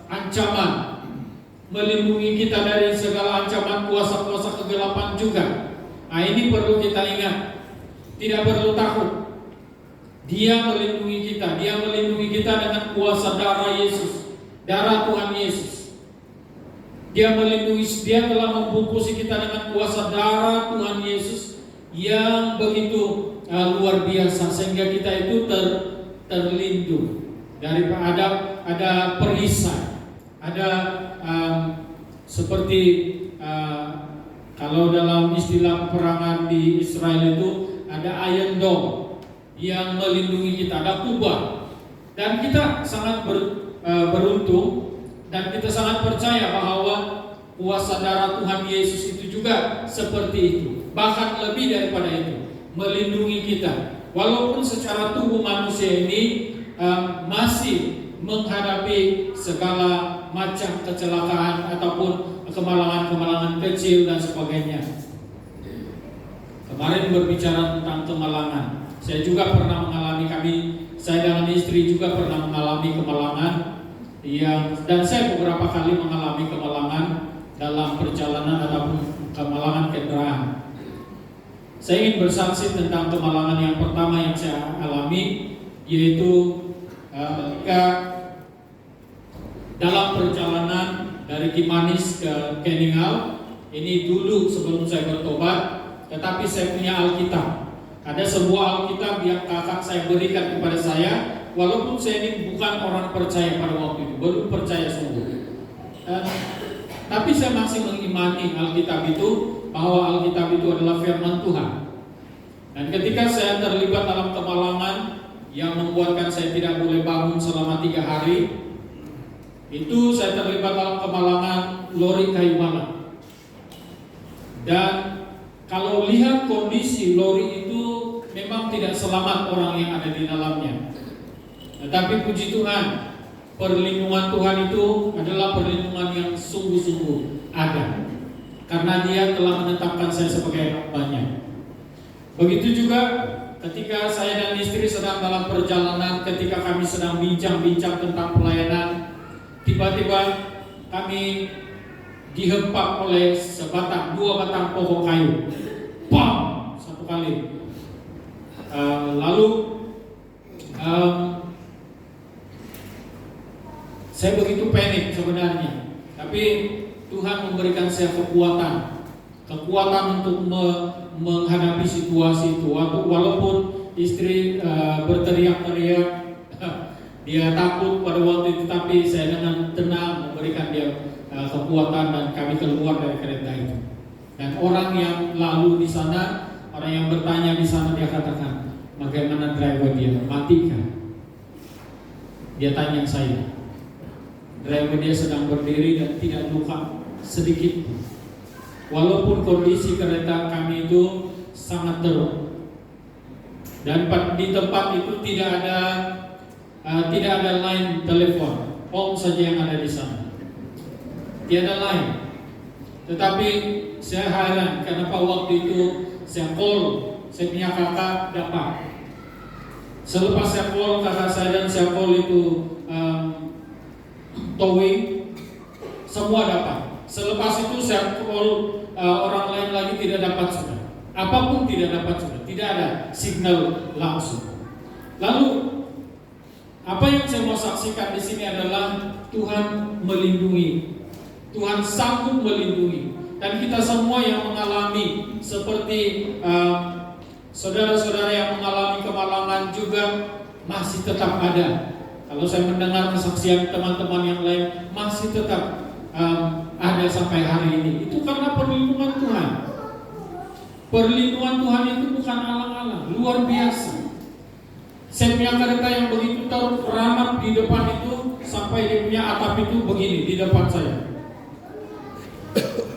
ancaman. Melindungi kita dari segala ancaman kuasa-kuasa kegelapan juga. Nah, ini perlu kita ingat. Tidak perlu takut. Dia melindungi kita. Dia melindungi kita dengan kuasa darah Yesus, darah Tuhan Yesus. Dia melindungi, Dia telah membungkusi kita dengan kuasa darah Tuhan Yesus yang begitu luar biasa, sehingga kita itu terlindung daripada ada perisai, ada seperti kalau dalam istilah peperangan di Israel itu ada Iron Dome yang melindungi kita, ada kubah. Dan kita sangat beruntung dan kita sangat percaya bahwa kuasa darah Tuhan Yesus itu juga seperti itu, bahkan lebih daripada itu, melindungi kita. Walaupun secara tubuh manusia ini masih menghadapi segala macam kecelakaan ataupun kemalangan-kemalangan kecil dan sebagainya. Kemarin berbicara tentang kemalangan, saya juga pernah mengalami, saya dengan istri juga pernah mengalami kemalangan dan saya beberapa kali mengalami kemalangan dalam perjalanan ataupun kemalangan kendaraan. Saya ingin bersaksi tentang kemalangan yang pertama yang saya alami, yaitu ketika dalam perjalanan dari Kimanis ke Keningau. Ini dulu sebelum saya bertobat, tetapi saya punya Alkitab. Ada sebuah Alkitab yang kakak saya berikan kepada saya, walaupun saya ini bukan orang percaya pada waktu itu, belum percaya sungguh. Tapi saya masih mengimani Alkitab itu, bahwa Alkitab itu adalah firman Tuhan. Dan ketika saya terlibat dalam kemalangan yang membuatkan saya tidak boleh bangun selama 3 hari, itu saya terlibat dalam kemalangan lori kayu malam. Dan kalau lihat kondisi lori itu memang tidak selamat orang yang ada di dalamnya. Tetapi puji Tuhan, perlindungan Tuhan itu adalah perlindungan yang sungguh-sungguh ada. karena Dia telah menetapkan saya sebagai hamba-Nya. Begitu juga ketika saya dan istri sedang dalam perjalanan, ketika kami sedang bincang-bincang tentang pelayanan, tiba-tiba kami dihempak oleh dua batang pohon kayu. Pam! Satu kali. Lalu saya begitu panik sebenarnya, tapi Tuhan memberikan saya kekuatan untuk menghadapi situasi itu. Walaupun istri berteriak-teriak, dia takut pada waktu itu, tapi saya dengan tenang memberikan dia kekuatan dan kami keluar dari kereta itu. Dan orang yang lalu di sana, orang yang bertanya di sana, dia katakan, bagaimana driver dia? Matikah? Dia tanya saya. Driver dia sedang berdiri dan tidak luka sedikit. Walaupun kondisi kereta kami itu sangat teruk, dan di tempat itu tidak ada line telepon, phone saja yang ada di sana, tiada line. Tetapi saya heran kenapa waktu itu saya call, saya punya kakak dapat. Selepas saya call kakak saya dan saya call itu towing, semua dapat. Selepas itu saya call orang lain lagi, tidak dapat sudah. Apapun tidak dapat sudah, tidak ada signal langsung. Lalu apa yang saya mau saksikan di sini adalah Tuhan melindungi, Tuhan sanggup melindungi, dan kita semua yang mengalami seperti saudara-saudara yang mengalami kemalangan juga masih tetap ada. Kalau saya mendengar kesaksian teman-teman yang lain masih tetap ada sampai hari ini, itu karena perlindungan Tuhan. Perlindungan Tuhan itu bukan alang-alang, luar biasa. Saya punya kereta yang begitu teramat di depan itu, sampai dia punya atap itu begini di depan saya.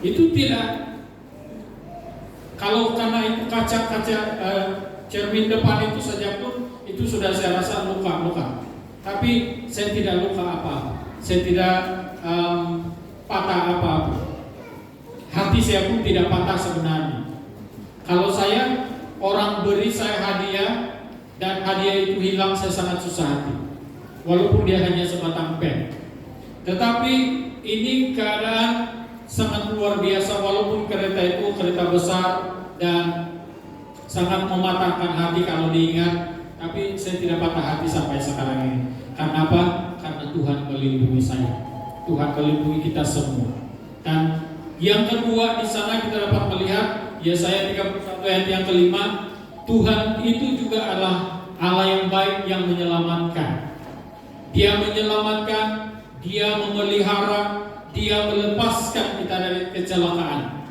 Itu tidak, kalau karena itu kaca-kaca cermin depan itu saja pun itu sudah saya rasa luka-luka. Tapi saya tidak luka apa-apa, saya tidak patah apa-apa. Hati saya pun tidak patah sebenarnya. Kalau saya, orang beri saya hadiah dan hadiah itu hilang, saya sangat susah hati, walaupun dia hanya sebatang pen. Tetapi ini keadaan sangat luar biasa, walaupun kereta itu kereta besar dan sangat mematahkan hati kalau diingat. Tapi saya tidak patah hati sampai sekarang ini. Karena apa? Karena Tuhan melindungi saya, Tuhan melindungi kita semua. Dan yang kedua, di sana kita dapat melihat Yesaya 31 ayat yang kelima, Tuhan itu juga adalah Allah yang baik yang menyelamatkan. Dia menyelamatkan, Dia memelihara, Dia melepaskan kita dari kecelakaan.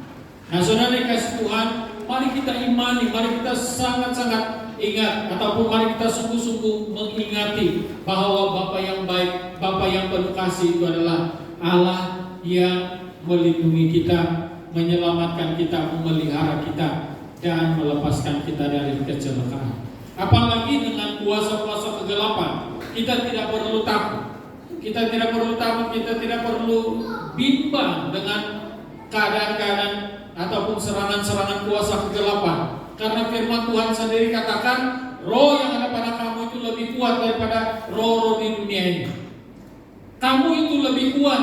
Nah, saudara dikasih Tuhan, mari kita imani, mari kita sangat-sangat ingat, ataupun mari kita sungguh-sungguh mengingati bahwa Bapa yang baik, Bapa yang penuh kasih itu adalah Allah yang melindungi kita, menyelamatkan kita, memelihara kita, dan melepaskan kita dari kecelakaan. Apalagi dengan kuasa-kuasa kegelapan, kita tidak perlu takut. Kita tidak perlu takut, kita tidak perlu bimbang dengan keadaan-keadaan ataupun serangan-serangan kuasa kegelapan. Karena firman Tuhan sendiri katakan, roh yang ada pada kamu itu lebih kuat daripada roh-roh di dunia ini. Kamu itu lebih kuat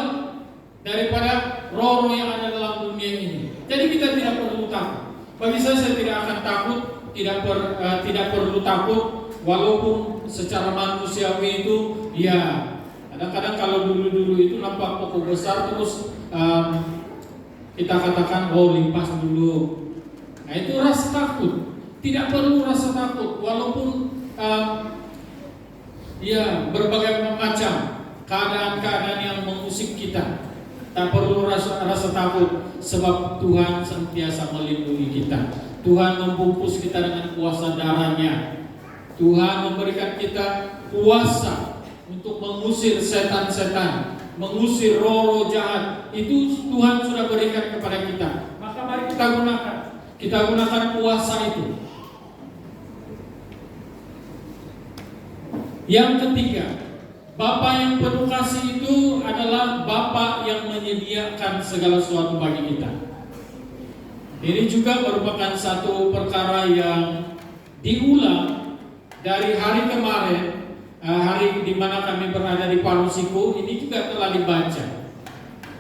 daripada roh-roh yang ada dalam dunia ini. Jadi kita tidak perlu takut. Bagi saya tidak akan takut, tidak perlu takut, walaupun secara manusiawi itu, ya kadang-kadang kalau dulu-dulu itu nampak pokok besar terus kita katakan, oh limpas dulu. Nah itu rasa takut. Tidak perlu rasa takut, walaupun ya berbagai macam keadaan-keadaan yang mengusik kita. Tak perlu rasa takut, sebab Tuhan senantiasa melindungi kita. Tuhan membungkus kita dengan kuasa darah-Nya. Tuhan memberikan kita kuasa untuk mengusir setan-setan, mengusir roh-roh jahat. Itu Tuhan sudah berikan kepada kita. Maka mari kita gunakan. Kita gunakan kuasa itu. Yang ketiga, Bapa yang penuh kasih itu adalah Bapa yang menyediakan segala sesuatu bagi kita. Ini juga merupakan satu perkara yang diulang dari hari kemarin, hari di mana kami berada di Palusiku. Ini juga telah dibaca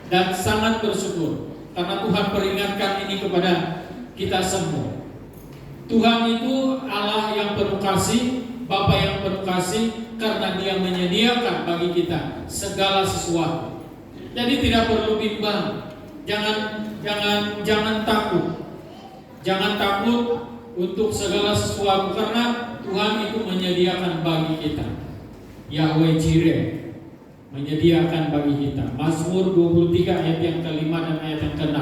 dan sangat bersyukur karena Tuhan peringatkan ini kepada kita semua. Tuhan itu Allah yang penuh kasih, Bapa yang penuh kasih, karena Dia menyediakan bagi kita segala sesuatu. Jadi tidak perlu bimbang, jangan takut, jangan takut untuk segala sesuatu karena Tuhan itu menyediakan bagi kita. Yahweh Jireh menyediakan bagi kita. Mazmur 23 ayat yang ke-5 dan ayat yang ke-6.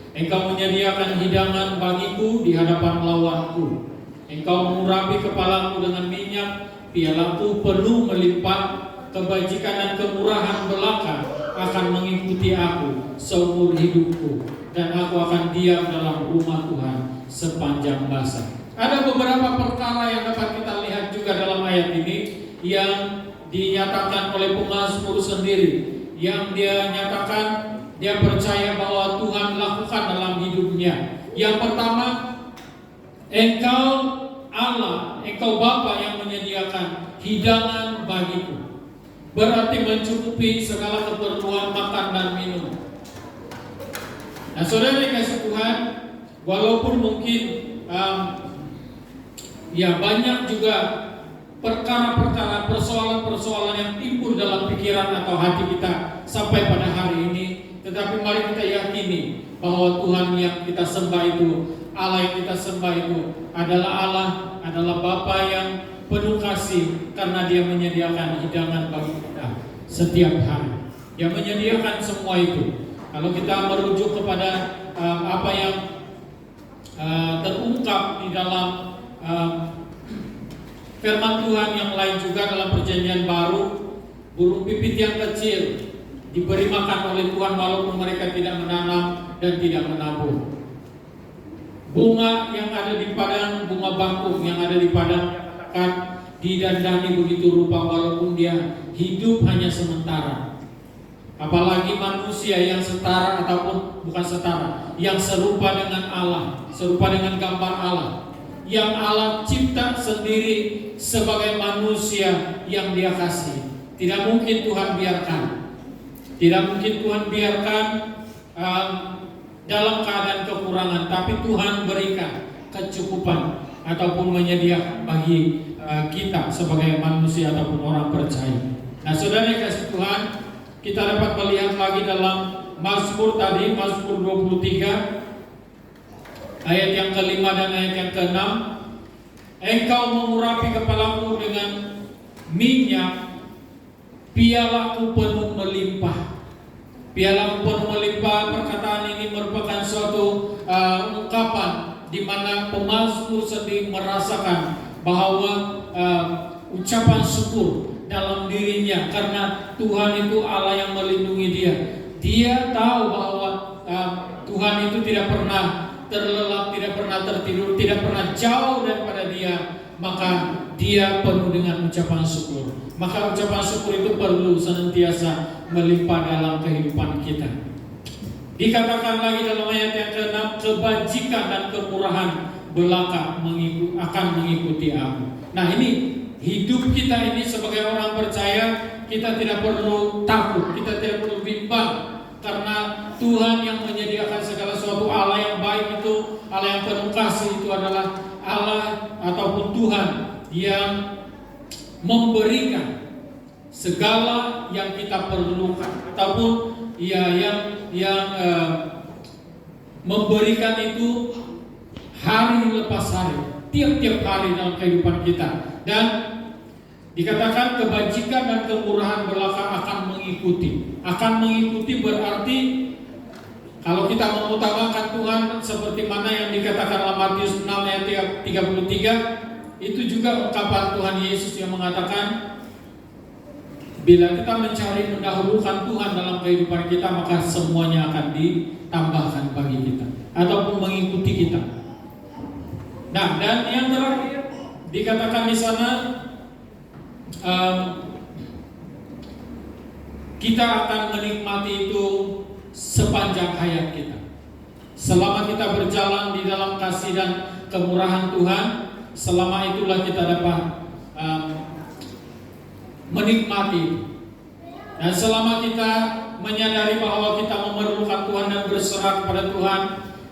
Engkau menyediakan hidangan bagiku di hadapan lawanku. Engkau mengurapi kepalaku dengan minyak, pialaku penuh melimpah. Kebajikan dan kemurahan belaka akan mengikuti aku seumur hidupku, dan aku akan diam dalam rumah Tuhan sepanjang masa. Ada beberapa perkara yang dapat kita lihat juga dalam ayat ini yang dinyatakan oleh pemazmur sendiri, yang dia nyatakan dia percaya bahwa Tuhan lakukan dalam hidupnya. Yang pertama, Engkau Allah, Engkau Bapa yang menyediakan hidangan bagiku. Berarti mencukupi segala keperluan makan dan minum. Nah, saudara dikasih Tuhan, walaupun mungkin banyak juga perkara-perkara, persoalan-persoalan yang timbul dalam pikiran atau hati kita sampai pada hari ini, tetapi mari kita yakini bahwa Tuhan yang kita sembah itu, Allah yang kita sembah itu adalah Allah, adalah Bapa yang penuh kasih, karena Dia menyediakan hidangan bagi kita setiap hari. Dia menyediakan semua itu. Kalau kita merujuk kepada apa yang terungkap di dalam firman Tuhan yang lain juga dalam Perjanjian Baru, burung pipit yang kecil diberi makan oleh Tuhan walaupun mereka tidak menanam dan tidak menabur. Bunga yang ada di padang, bunga bakung yang ada di padang akan didandani begitu rupa walaupun dia hidup hanya sementara. Apalagi manusia yang setara ataupun bukan setara, yang serupa dengan Allah, serupa dengan gambar Allah, yang Allah cipta sendiri sebagai manusia yang Dia kasih. Tidak mungkin Tuhan biarkan, tidak mungkin Tuhan biarkan dalam keadaan kekurangan, tapi Tuhan berikan kecukupan ataupun menyediakan bagi kita sebagai manusia ataupun orang percaya. Nah, saudara yang kasih Tuhan, kita dapat melihat lagi dalam Mazmur tadi, Mazmur 23 ayat yang ke-5 dan ayat yang ke-6. Engkau mengurapi kepalaku dengan minyak, pialaku penuh melimpah. Pialaku penuh melimpah, perkataan ini merupakan suatu ungkapan di mana pemazmur sendiri merasakan bahwa ucapan syukur dalam dirinya karena Tuhan itu Allah yang melindungi dia. Dia tahu bahwa Tuhan itu tidak pernah terlelap, tidak pernah tertidur, tidak pernah jauh daripada dia. Maka dia penuh dengan ucapan syukur. Maka ucapan syukur itu perlu senantiasa melimpah dalam kehidupan kita. Dikatakan lagi dalam ayat yang ke-6, kebajikan dan kemurahan belaka akan mengikuti aku. Nah, ini hidup kita ini sebagai orang percaya, kita tidak perlu takut, kita tidak perlu bimbang, karena Tuhan yang menyediakan segala sesuatu. Allah yang baik itu, Allah yang penuh kasih itu adalah Allah ataupun Tuhan yang memberikan segala yang kita perlukan, ataupun yang memberikan itu hari lepas hari, tiap-tiap hari dalam kehidupan kita. Dan dikatakan kebajikan dan kemurahan belaka akan mengikuti. Akan mengikuti berarti kalau kita mengutamakan Tuhan seperti mana yang dikatakan dalam Matius 6 ayat 33, itu juga ungkapan Tuhan Yesus yang mengatakan, bila kita mencari mendahulukan Tuhan dalam kehidupan kita, maka semuanya akan ditambahkan bagi kita ataupun mengikuti kita. Nah, dan yang terakhir dikatakan di sana, kita akan menikmati itu sepanjang hayat kita. Selama kita berjalan di dalam kasih dan kemurahan Tuhan, selama itulah kita dapat menikmati. Dan selama kita menyadari bahwa kita memerlukan Tuhan dan berserah kepada Tuhan,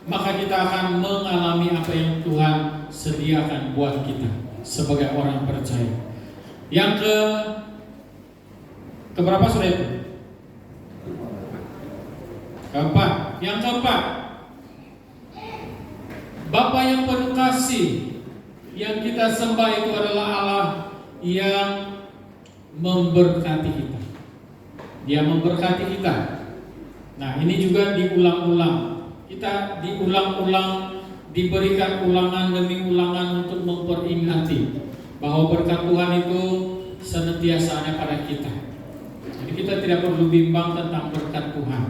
maka kita akan mengalami apa yang Tuhan sediakan buat kita sebagai orang percaya. Yang keberapa sudah itu? Keempat. Yang keempat, Bapa yang penuh kasih yang kita sembah itu adalah Allah yang memberkati kita. Dia memberkati kita. Nah, ini juga diulang-ulang. Kita diulang-ulang, diberikan ulangan demi ulangan untuk memperingati bahwa berkat Tuhan itu senantiasa ada pada kita. Jadi kita tidak perlu bimbang tentang berkat Tuhan.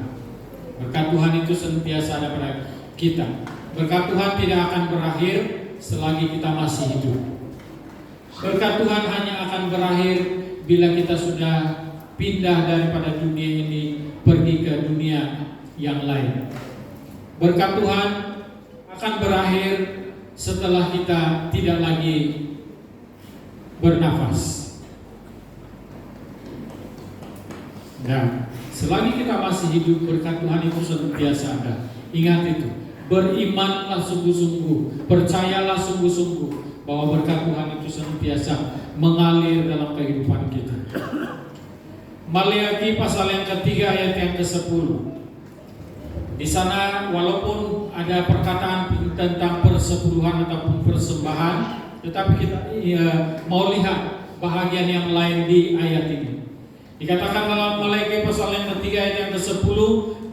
Berkat Tuhan itu senantiasa ada pada kita. Berkat Tuhan tidak akan berakhir selagi kita masih hidup. Berkat Tuhan hanya akan berakhir bila kita sudah pindah daripada dunia ini pergi ke dunia yang lain. Berkat Tuhan akan berakhir setelah kita tidak lagi bernafas. Dan selagi kita masih hidup, berkat Tuhan itu senantiasa ada. Ingat itu, berimanlah sungguh-sungguh, percayalah sungguh-sungguh bahwa berkat Tuhan itu senantiasa mengalir dalam kehidupan kita. Maleakhi pasal yang ketiga ayat yang ke-10. Di sana walaupun ada perkataan tentang persepuluhan ataupun persembahan, tetapi kita mau lihat bahagian yang lain di ayat ini. Dikatakan dalam Maleakhi pasal yang ketiga ayat yang ke-10,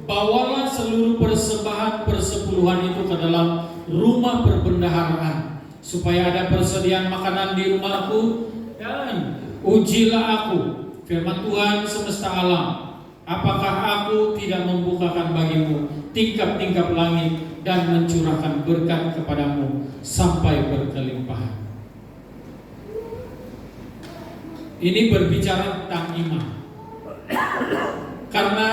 bawalah seluruh persembahan persepuluhan itu ke dalam rumah perbendaharaan, supaya ada persediaan makanan di rumahku, dan ujilah aku, firman Tuhan semesta alam, apakah aku tidak membukakan bagimu tingkap-tingkap langit dan mencurahkan berkat kepadamu sampai berkelimpahan. Ini berbicara tentang iman. Karena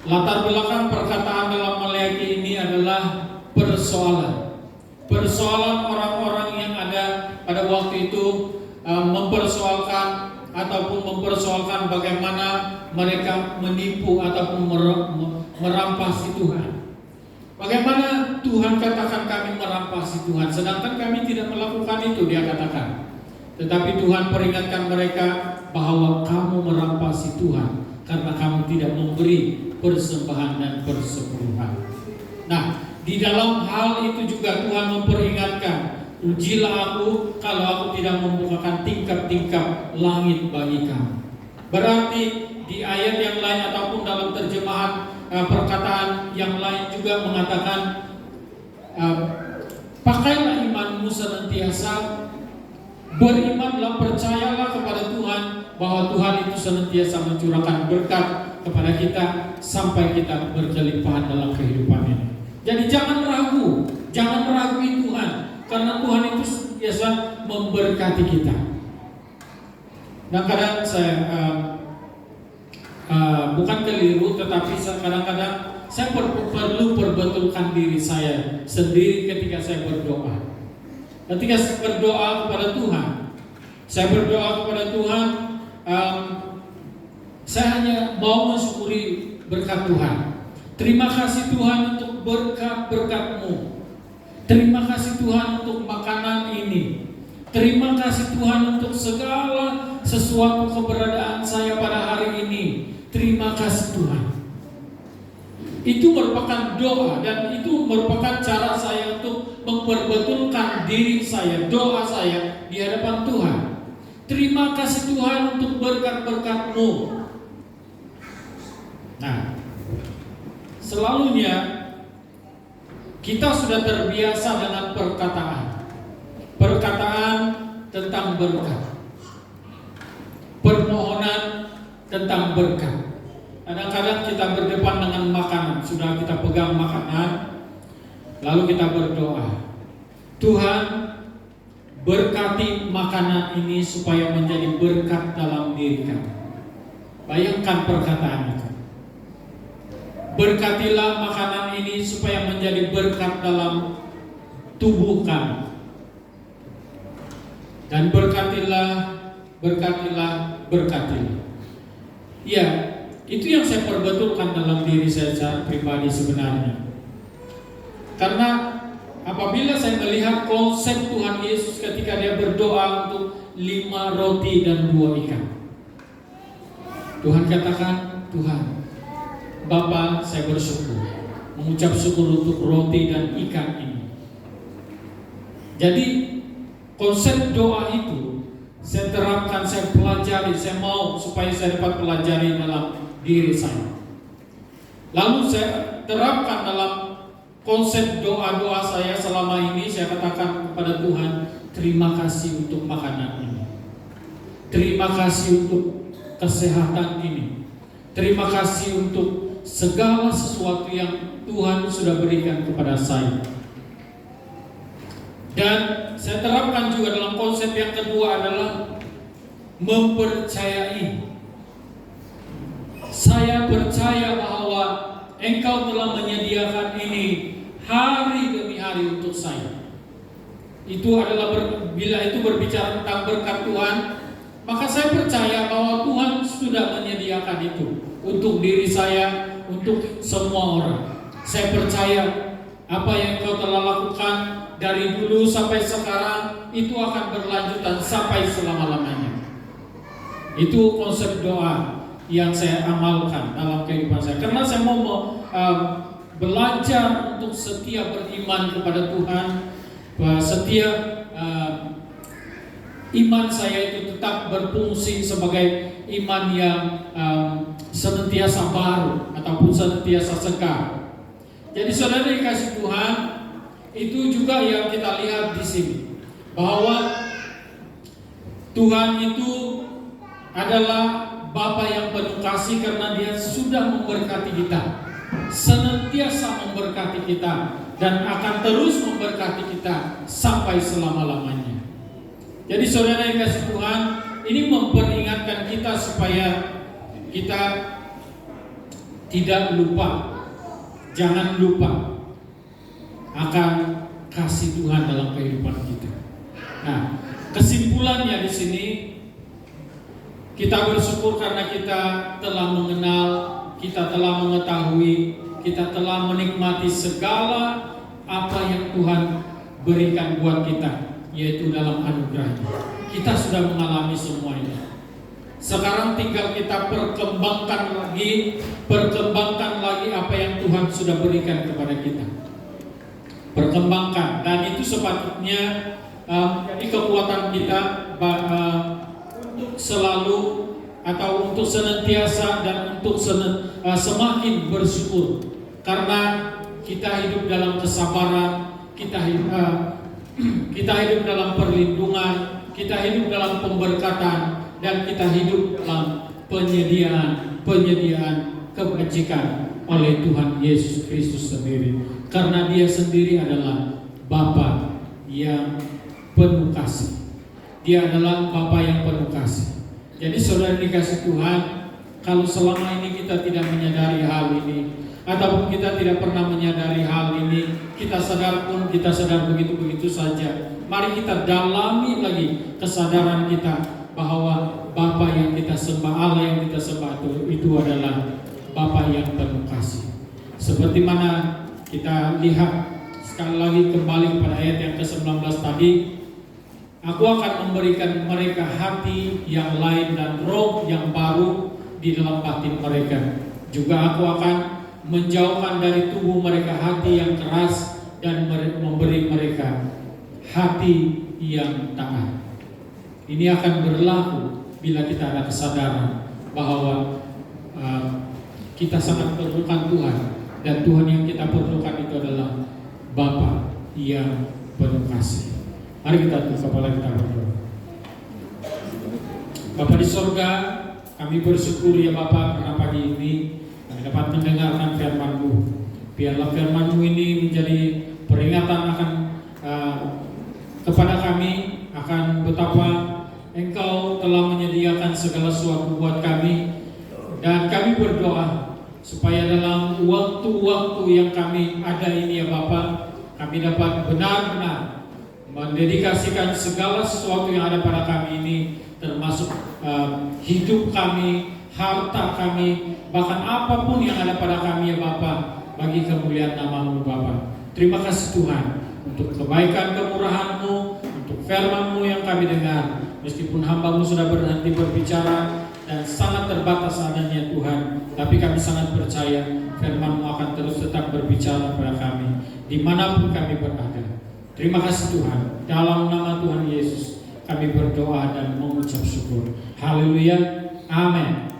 latar belakang perkataan dalam Maleakhi ini adalah persoalan orang-orang yang ada pada waktu itu, mempersoalkan ataupun mempersoalkan bagaimana mereka menipu ataupun merampasi Tuhan. Bagaimana Tuhan katakan kami merampasi Tuhan, sedangkan kami tidak melakukan itu, dia katakan. Tetapi Tuhan peringatkan mereka bahwa kamu merampasi Tuhan karena kamu tidak memberi persembahan dan persepuluhan. Nah, di dalam hal itu juga Tuhan memperingatkan, ujilah aku kalau aku tidak membukakan tingkap-tingkap langit bagi kamu. Berarti di ayat yang lain ataupun dalam terjemahan perkataan yang lain juga mengatakan, pakailah imanmu senantiasa, berimanlah, percayalah kepada Tuhan bahwa Tuhan itu senantiasa mencurahkan berkat kepada kita sampai kita berkelimpahan dalam kehidupan ini. Jadi jangan ragu Tuhan, karena Tuhan itu senantiasa memberkati kita. Nah, kadang saya bukan keliru, tetapi kadang-kadang saya perlu perbetulkan diri saya sendiri ketika saya berdoa. Ketika saya berdoa kepada Tuhan, saya hanya mau mensyukuri berkat Tuhan. Terima kasih Tuhan untuk berkat-berkat-Mu. Terima kasih Tuhan untuk makanan ini. Terima kasih Tuhan untuk segala sesuatu keberadaan saya pada hari ini. Terima kasih Tuhan. Itu merupakan doa, dan itu merupakan cara saya untuk memperbetulkan diri saya, doa saya di hadapan Tuhan. Terima kasih Tuhan untuk berkat-berkat-Mu. Nah, selalunya kita sudah terbiasa dengan perkataan tentang berkat, permohonan tentang berkat. Kadang-kadang kita berdepan dengan makanan, sudah kita pegang makanan, lalu kita berdoa, Tuhan berkati makanan ini supaya menjadi berkat dalam diri kami. Bayangkan perkataan itu. Berkatilah makanan ini supaya menjadi berkat dalam tubuh kami. Dan berkatilah. Ya, itu yang saya perbetulkan dalam diri saya secara pribadi sebenarnya. Karena apabila saya melihat konsep Tuhan Yesus ketika dia berdoa untuk 5 roti dan 2 ikan. Tuhan katakan, Tuhan, Bapa, saya bersyukur, mengucap syukur untuk roti dan ikan ini. Jadi konsep doa itu saya terapkan, saya pelajari, saya mau supaya saya dapat pelajari dalam diri saya. Lalu saya terapkan dalam konsep doa-doa saya selama ini. Saya katakan kepada Tuhan, terima kasih untuk makanan ini. Terima kasih untuk kesehatan ini. Terima kasih untuk segala sesuatu yang Tuhan sudah berikan kepada saya. Dan saya terapkan juga dalam konsep yang kedua adalah mempercayai. Saya percaya bahwa Engkau telah menyediakan ini hari demi hari untuk saya. Itu adalah bila itu berbicara tentang berkat Tuhan, maka saya percaya bahwa Tuhan sudah menyediakan itu untuk diri saya, untuk semua orang. Saya percaya apa yang Engkau telah lakukan dari dulu sampai sekarang itu akan berlanjutan sampai selama-lamanya. Itu konsep doa yang saya amalkan dalam kehidupan saya. Karena saya mau belajar untuk setia beriman kepada Tuhan, setia iman saya itu tetap berfungsi sebagai iman yang senantiasa baru ataupun senantiasa segar. Jadi saudara dikasih Tuhan, itu juga yang kita lihat di sini, bahwa Tuhan itu adalah Bapa yang penuh kasih karena Dia sudah memberkati kita, senantiasa memberkati kita, dan akan terus memberkati kita sampai selama-lamanya. Jadi saudara yang kasih Tuhan, ini memperingatkan kita supaya kita tidak lupa, jangan lupa akan kasih Tuhan dalam kehidupan kita. Nah, kesimpulannya di sini, kita bersyukur karena kita telah mengenal, kita telah mengetahui, kita telah menikmati segala apa yang Tuhan berikan buat kita, yaitu dalam anugerah. Kita sudah mengalami semua ini. Sekarang tinggal kita perkembangkan lagi apa yang Tuhan sudah berikan kepada kita. Perkembangkan, dan itu sepatutnya jadi kekuatan kita untuk selalu atau untuk senantiasa dan untuk semakin bersyukur, karena kita hidup dalam kesabaran, kita hidup dalam perlindungan, kita hidup dalam pemberkatan, dan kita hidup dalam penyediaan kebajikan oleh Tuhan Yesus Kristus sendiri, karena Dia sendiri adalah Bapa yang penuh kasih. Dia adalah Bapa yang penuh kasih. Jadi saudara dikasih Tuhan, kalau selama ini kita tidak menyadari hal ini, ataupun kita tidak pernah menyadari hal ini, kita sadar pun kita sadar begitu-begitu saja. Mari kita dalami lagi kesadaran kita bahwa Bapa yang kita sembah, Allah yang kita sembah itu adalah Bapa yang penuh kasih. Seperti mana kita lihat sekali lagi kembali kepada ayat yang ke-19 tadi, aku akan memberikan mereka hati yang lain dan roh yang baru di dalam batin mereka. Juga aku akan menjauhkan dari tubuh mereka hati yang keras dan memberi mereka hati yang taat. Ini akan berlaku bila kita ada kesadaran bahwa kita sangat perlukan Tuhan, dan Tuhan yang kita perlukan itu adalah Bapa yang penuh kasih. Mari kita tutup kepala kita berdoa. Bapa di sorga, kami bersyukur ya Bapa karena pagi ini kami dapat mendengarkan firman-Mu. Biarlah firman-Mu ini menjadi peringatan akan kepada kami akan betapa Engkau telah menyediakan segala sesuatu buat kami, dan kami berdoa supaya dalam waktu-waktu yang kami ada ini ya Bapa, kami dapat benar-benar mendedikasikan segala sesuatu yang ada pada kami ini, termasuk hidup kami, harta kami, bahkan apapun yang ada pada kami ya Bapa, bagi kemuliaan nama-Mu Bapa. Terima kasih Tuhan untuk kebaikan kemurahan-Mu, untuk firman-Mu yang kami dengar. Meskipun hamba-Mu sudah berhenti berbicara dan sangat terbatas adanya Tuhan, tapi kami sangat percaya firman-Mu akan terus tetap berbicara pada kami dimanapun kami berada. Terima kasih Tuhan. Dalam nama Tuhan Yesus kami berdoa dan mengucap syukur. Haleluya. Amin.